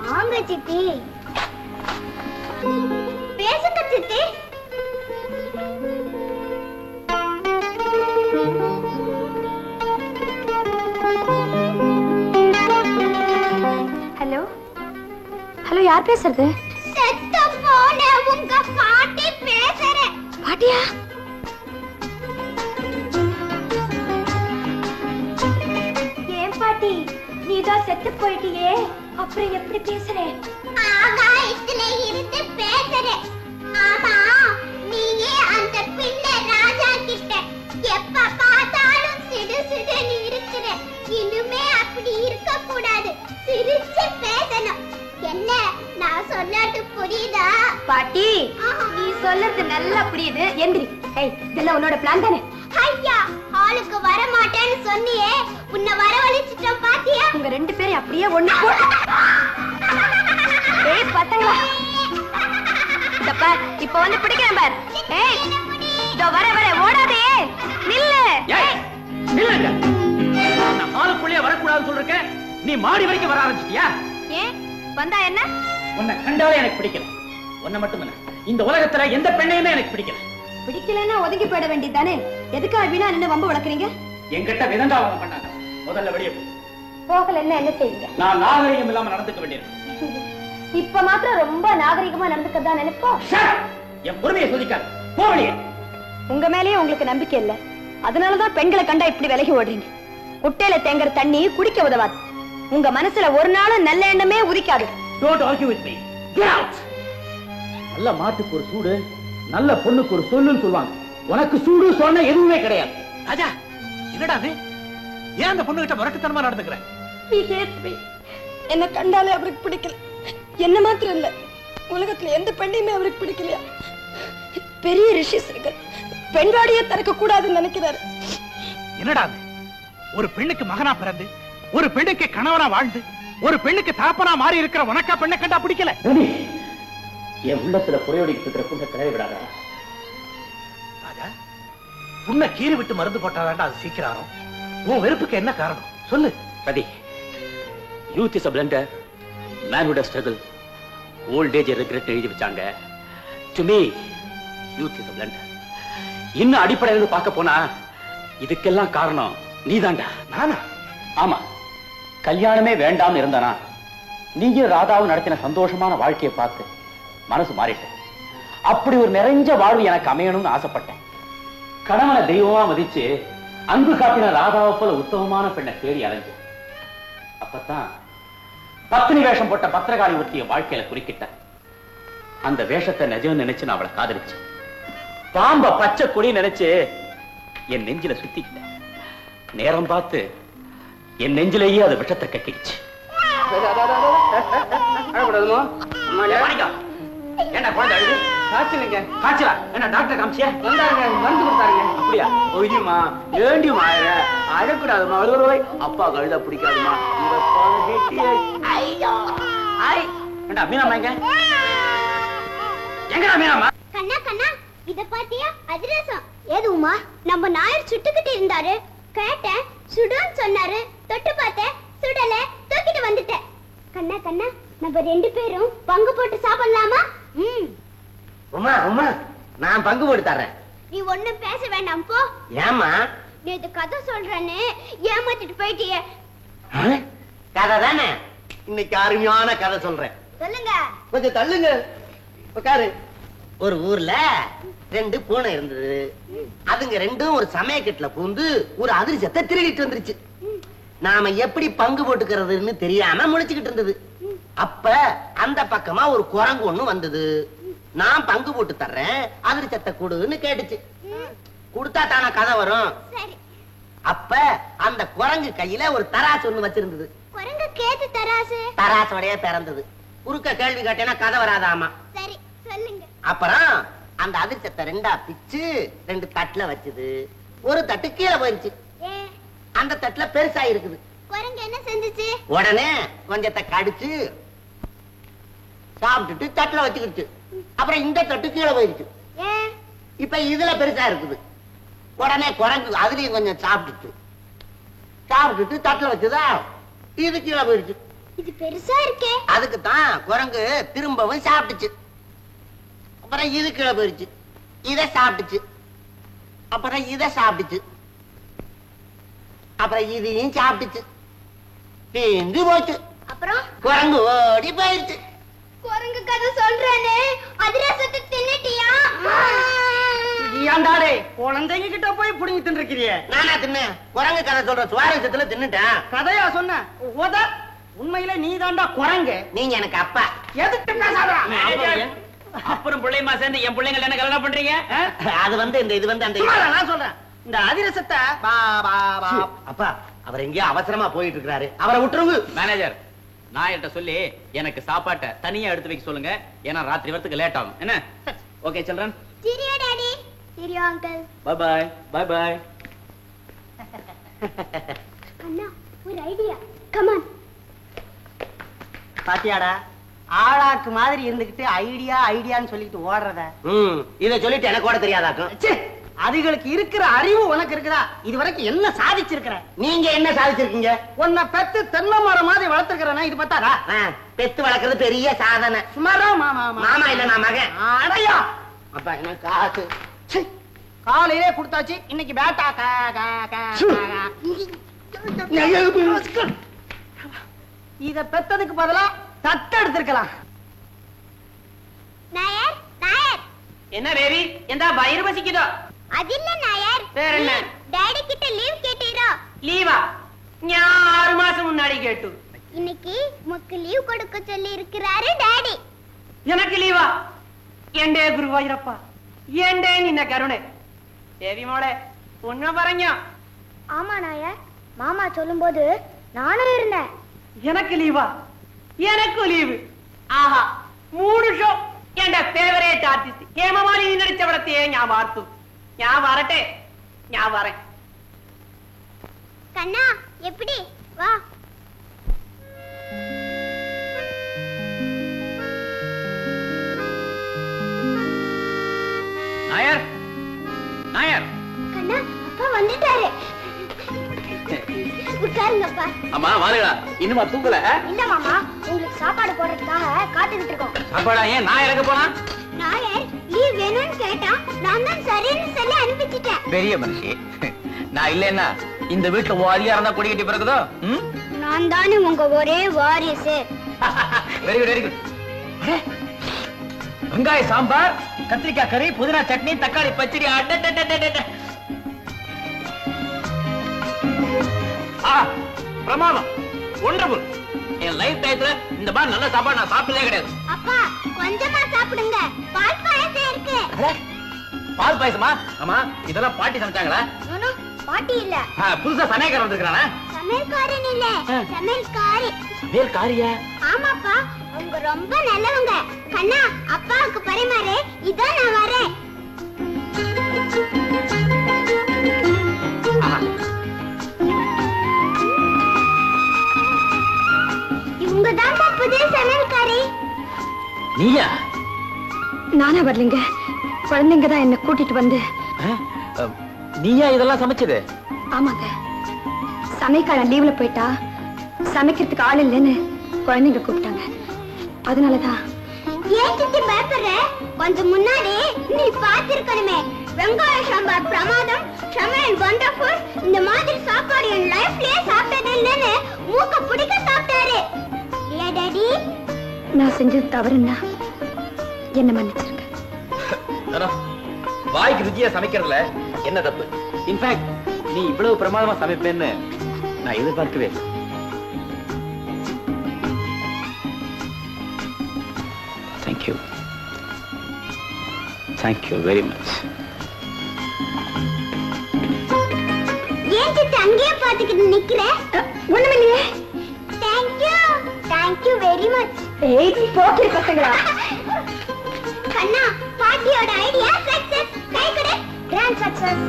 வாங்க சித்தி. பேசுங்க சித்தி. ஹலோ ஹலோ, யார் பேசுறது? செத்த போன உங்க பாட்டி பேசுறேன். பாட்டியா? ஏன் பாட்டி, நீதான் செத்து போயிட்டியே, அப்புறம் எப்படி பேசுறேன்? ஆகாயத்துல இருந்து பேசுறேன். ஆமா, நீயே அந்த பிள்ளை ராஜா கிட்ட எப்ப பார்த்தாலும் சிடு சிடுன்னு இருக்கிற. இனிமே அப்படி இருக்க கூடாது, சிரிச்சு பேசணும். என்ன நான் சொன்னது புரியுதா? பாட்டி, நீ சொல்றது நல்லா புரியுது. எந்திரி. ஏய், இதெல்லாம் உன்னோட பிளான் தானே? ஐயா, ஹாலுக்கு வர மாட்டேன்னு சொன்னியே, உன்னை வரவழைச்சிட்டோம் பாத்தியா? உங்க 2 பேரும் அப்படியே ஒண்ணு. ஏய் பசங்களா, இந்த பார், இப்ப வந்து பிடிக்கிறேன் பார். ஏய், இதோ வர வர, ஓடாதே, நில்லு. ஏய், நில்லுங்க. நான் ஹாலுக்குள்ளே வரக்கூடாதுன்னு சொல்றேன், நீ மாடி வரைக்கும் வர ஆரம்பிச்சிட்டியா? ஏன் வந்தா என்ன? உன்னை கண்டாலே எனக்கு பிடிக்கல. உன்னை மட்டும் இல்ல, இந்த உலகத்துல எந்த பெண்ணையுமே எனக்கு பிடிக்கல. பிடிக்கலன்னா ஒதுங்கி போயிட வேண்டியதானே? எதுக்காக வீணா நின்னு வம்பு வளர்க்குறீங்க? என்கிட்ட விதண்டாவனம் பண்ணாங்க. முதல்ல வெளியே போ. போகல என்ன செய்வீங்க? நான் நாகரிகம் இல்லாம நடந்துக்க வேண்டியது. இப்ப மாத்திரம் ரொம்ப நாகரிகமா நடந்துக்கதா நினைப்போம். என் பொறுமையை சோதிக்காது. போ வெளியே. உங்க மேலேயே உங்களுக்கு நம்பிக்கை இல்ல, அதனாலதான் பெண்களை கண்டா இப்படி விலகி ஓடுறீங்க. குட்டையில தேங்குற தண்ணி குடிக்க உதவாது. உங்க மனசுல ஒரு நாளும் நல்ல எண்ணமே உதிக்காது. Don't argue with me. Get out. நல்ல மாட்டுக்கு ஒரு சூடு, நல்ல பொண்ணுக்கு ஒரு சொல்லுன்னு சொல்லுவாங்க. உனக்கு சூடு சொன்ன எதுவுமே கிடையாது. ராஜா, என்னடா அது? ஏன் அந்த பொண்ணு கிட்ட முரட்டுத்தனமா நடந்துக்கிற? என்ன கண்டாலே அவருக்கு பிடிக்கல. என்ன மாத்திரம் இல்ல, உலகத்துல எந்த பெண்ணையுமே அவருக்கு பிடிக்கலையா? பெரிய ரிஷிஸ் இருக்கு, பெண்வாடியே திறக்க கூடாதுன்னு நினைக்கிறாரு. என்னடா அது? ஒரு பெண்ணுக்கு மகனா பிறந்து, ஒரு பெண்ணுக்கு கணவனா வாழ்ந்து, ஒரு பெண்ணுக்கு தாப்பனா மாறி இருக்கிற உனக்கா பெண்ணை கண்டா பிடிக்கல? என் உள்ளத்துல குறையோடிட்டு இருக்கிற புண்ணை கிளறி விடாதா? ராஜா, புண்ணை கீறி விட்டு மருந்து போட்டாதாண்டா அது சீக்கிரம். உன் வெறுப்புக்கு என்ன காரணம் சொல்லு. ரதி, youth is a blender, manhood a struggle, old age a regret எழுதி வச்சாங்க. To me, youth is a blender. இன்னும் அடிப்படையிலிருந்து பார்க்க போனா இதுக்கெல்லாம் காரணம் நீதாண்டா. நானா? ஆமா, கல்யாணமே வேண்டாம்னு இருந்தானா நீங்க ராதாவும் நடத்தின சந்தோஷமான வாழ்க்கையை பார்த்து மனசு மாறிட்டேன். அப்படி ஒரு நிறைஞ்ச வாழ்வு எனக்கு அமையணும்னு ஆசைப்பட்டேன். கணவனை தெய்வமா மதிச்சு அன்பு காப்பின ராதாவை போல உத்தமமான பெண்ணை தேடி அலைஞ்சேன். அப்பதான் பத்தினி வேஷம் போட்ட பத்திரகாளி ஒருத்திய வாழ்க்கையில குறுக்கிட்டேன். அந்த வேஷத்தை நிஜம் நினைச்சு நான் அவளை காதலிச்சேன். பாம்ப பச்சை கொடி நினைச்சு என் நெஞ்சில சுத்திக்கிட்டேன். நேரம் பார்த்து என் நெஞ்சிலேயே அது விஷத்தை கட்டிடுச்சு. என்ன குழந்தை அழுது? காய்ச்சலுங்க. காய்ச்சலா? என்ன டாக்டர் காமிச்சியா? வந்தாருங்க, மருந்து கொடுத்தாருங்க. அப்படியா? ஒய்யுமா, ஏண்டியுமா அழக்கூடாதுமா. அப்பா கழுத பிடிக்காதுமா. மீனாமா எங்க? எங்கடா மீனாமா? கண்ணா கண்ணா, இத பாத்தியா? அதிரசம். ஏது உமா? நம்ம நாயர் சுட்டுக்கிட்டு இருந்தாரு. கேட்டேன், சுடுன்னு சொன்னாரு. தொட்டு பார்த்தேன், சுடல. தூக்கிட்டு வந்துட்டேன். கண்ணா கண்ணா, நம்ம 2 பேரும் பங்கு போட்டு சாப்பிடலாமா? உமா உமா, நான் பங்கு போட்டு தர்றேன். நீ ஒண்ணும் பேச வேண்டாம் போ. ஏமா? நேத்து கதை சொல்றேன்னு ஏமாத்திட்டு போயிட்டியே. கதை தானே? இன்னைக்கு அருமையான கதை சொல்றேன். சொல்லுங்க. கொஞ்சம் தள்ளுங்க. உட்காரு. ஒரு ஊர்ல 2 பூனை இருந்தது. அதுங்க 2 ஒரு சமயக்கட்டுல பூந்து ஒரு அதிர்ஷ்டத்தை திருடிட்டு வந்துருச்சு. நாம எப்படி பங்கு போட்டுக்கிறதுன்னு தெரியாம முழிச்சுக்கிட்டு இருந்தது. அப்ப அந்த பக்கமா ஒரு குரங்கு ஒண்ணு வந்தது. நான் பங்கு போட்டு தர்றேன், அதிர்ஷ்டத்தை கொடுன்னு கேட்டுச்சு. கொடுத்தா தானே கதை வரும். அப்ப அந்த குரங்கு கையில ஒரு தராசு ஒண்ணு வச்சிருந்தது. குரங்கு கேட்டு தராசு? தராசோடைய பிறந்தது. குறுக்க கேள்வி கேட்டேன்னா கதை வராதாமா. சரி சொல்லுங்க. அப்புறம் அந்த அதிர்ஷ்டத்தை 2ஆ பிச்சு 2 தட்டுல வச்சது. ஒரு தட்டு கீழே போயிருச்சு. அந்த தட்டுல பெருசா இருக்குது. குரங்கு என்ன செஞ்சுச்சு? உடனே கொஞ்சத்தை கடிச்சு சாப்பிட்டுட்டு தட்டுல வச்சுக்கிட்டு. அப்புறம் இந்த தட்டு கீழே போயிருச்சு. இப்ப இதுல பெருசா இருக்குது. உடனே குரங்கு அதுலயும் கொஞ்சம் சாப்பிட்டுட்டு தட்டுல வச்சுதா இது கீழே போயிருச்சு. இது பெருசா இருக்கே. அதுக்கு தான் குரங்கு திரும்பவும் சாப்பிட்டுச்சு. அப்புறம் இது கீழே போயிருச்சு. இதை சாப்பிட்டுச்சு. அப்புறம் இதை சாப்பிட்டுச்சு. அப்புறம் இதையும் சாப்பிட்டுச்சு. தீந்து போச்சு. அப்புறம் குரங்கு ஓடி போயிருச்சு. குரங்கு கதை சொல்றேனே, அதிரசத்தை தின்னுட்டியா? ஏண்டாடே குழந்தைங்க கிட்ட போய் புடிங்கி தின்னுக்கிறிய? நானா தின்னேன்? குரங்கு கதை சொல்ற சுவாரஸ்யத்துல தின்னுட்டேன். கதையா சொன்ன? உண்மையில நீ தாண்டா குரங்கு. நீங்க எனக்கு அப்பா. எதுக்கு பேசாதடா? அப்புறம் பிள்ளைமா சேர்ந்து என் பிள்ளைங்க என்ன கல்யாணம் பண்றீங்க? அது வந்து இந்த இது வந்து அந்த நான் சொல்றேன், இந்த அதிரசத்தை அப்பா அவர் எங்கேயோ அவசரமா போயிட்டு இருக்காரு, அவரை விட்டுருங்க. மேனேஜர், நாயர்கிட்ட சொல்லி எனக்கு சாப்பாட்டை தனியா எடுத்து வைக்க சொல்லுங்க. ஏன்னா ராத்திரி வரத்துக்கு லேட் ஆகும். என்ன? Okay children. சரியா டாடி? சரியா uncle? Bye bye. Bye bye. அண்ணா, ஒரு ஐடியா. Come on. பாத்தியாடா, ஆளாக்கு மாதிரி இருந்துகிட்டு ஐடியா ஐடியான்னு சொல்லிட்டு ஓடுறத. இத சொல்லிட்டு எனக்கு கூட தெரியாதாக்கும். அதுகளுக்கு இருக்கிற அறிவு உனக்கு இருக்குதா? இது வரைக்கும் என்ன சாதிச்சிருக்கிற? நீங்க என்ன சாதிச்சிருக்கீங்க? உன்னை பெத்து தென்னை மரம் மாதிரி வளர்த்துக்கிறேன்னா இது பார்த்தாரா? பெத்து வளர்க்கறது பெரிய சாதனை. சுமாரா மாமா மாமா இல்ல நான் மகன். அடையா அப்பா என்ன காசு காலையிலே கொடுத்தாச்சு. இன்னைக்கு பேட்டா இத பெத்ததுக்கு பதிலா தட்டு எடுத்திருக்கலாம். நாயர், நாயர். என்ன பேபி, எந்த வயிறு பசிக்குதோ? அது இல்ல நாயர். வேற என்ன? டாடி கிட்ட லீவ் கேட்டீரோ? லீவா? நான் 6 மாசம் முன்னாடி கேட்டு. இன்னைக்கு உமக்கு லீவ் கொடுக்க சொல்லி இருக்கிறாரு டாடி. எனக்கு லீவா? எண்டே குருவாயிரப்பா, எண்டே நின்ன கருணை. தேவி மோளே பொண்ணு பறங்க. ஆமா நாயர், மாமா சொல்லும்போது நானும் இருந்தேன். எனக்கு லீவா? எனக்கு லீவு. ஆஹா, 3 ஷோ. என் ஃபேவரேட் ஆர்டிஸ்ட் ஹேமமாலினி நடிச்ச படத்தையே நான் பார்த்து. நான் வரட்டே, நான் வரேன். கண்ணா எப்படி? வா. நாயர், நாயர். கண்ணா, அப்பா வந்துட்டாரு. உட்காருங்கப்பா. அம்மா வாருடா. இன்னுமா தூங்கல? இல்ல மாமா, உங்களுக்கு சாப்பாடு போடுறதுக்காக காத்துக்கிட்டு இருக்கோம். சாப்பாடா? ஏன் நான் இறக்க போனா? நாயர் லீவ் வேணும்னு கேட்டா நான் தான் சரின்னு சொல்லி அனுப்பிச்சிட்டேன். பெரிய மனுஷி. நான் இல்லைன்னா இந்த வீட்டுல உன் அதிகாரம் தான் கொடி கட்டி பிறகுதோ? நான் தானே உங்க ஒரே வாரிசு. Very good very good. வெங்காய சாம்பார், கத்திரிக்காய் கறி, புதினா சட்னி, தக்காளி பச்சடி. பிரமாதம், ஒண்டர்ஃபுல். என் லைஃப் டயத்துல இந்த மாதிரி நல்ல சாப்பாடு நான் சாப்பிட்டதே கிடையாது. அப்பா கொஞ்சமா சாப்பிடுங்க, பால் பாயசம் இருக்கு. பால் பாயசமா? ஆமா, இதெல்லாம் பாட்டி சமைச்சாங்களா? பாட்டி இல்ல, புதுசா சமையல்காரன் வந்திருக்கானே. சமையல்காரன் இல்ல, சமையல்காரி. சமையல்காரியா? ஆமாப்பா, அவங்க ரொம்ப நல்லவங்க. கண்ணா, அப்பாவுக்கு பரிமாறு, இதோ நான் வரேன். இவங்க தான் புதிய சமையல்காரி. நீயா? நானா வரலைங்க, குழந்தைங்க தான் என்ன கூட்டிட்டு வந்து. நீயா இதெல்லாம் சமைச்சது? ஆமாங்க, சமையல்காரன் லீவ்ல போயிட்டா சமைக்கிறதுக்கு ஆள் இல்லைன்னு குழந்தைங்க கூப்பிட்டாங்க. அதனாலதான். ஏன் சித்தி பயப்படுற? கொஞ்சம் முன்னாடி நீ பார்த்திருக்கணுமே, வெங்காய சாம்பார் பிரமாதம், சமையல் வண்டர்ஃபுல், இந்த மாதிரி சாப்பாடு என் லைஃப்லயே சாப்பிட்டது இல்லைன்னு மூக்க பிடிக்க சாப்பிட்டாரு. இல்லையா டாடி? நான் செஞ்சது தவறுன்னா என்ன மன்னிச்சிருங்க. வாய்க்கு ருச்சியா சமைக்கிறதுல என்ன தப்பு? இன்ஃபேக்ட் நீ இவ்வளவு பிரமாதமா சமைப்பேன்னு நான் எதிர்பார்க்கவே இல்லை. Thank you, thank you very much. ஏன் சித்தி அங்கேயே பார்த்துக்கிட்டு நிக்கிற? ஒண்ணுமில்லையே. Thank you, thank you very much. ஏய் போக்கிரி பசங்களா. கண்ணா, பாட்டியோட ஐடியா சக்சஸ். கை கொடு. Grand success.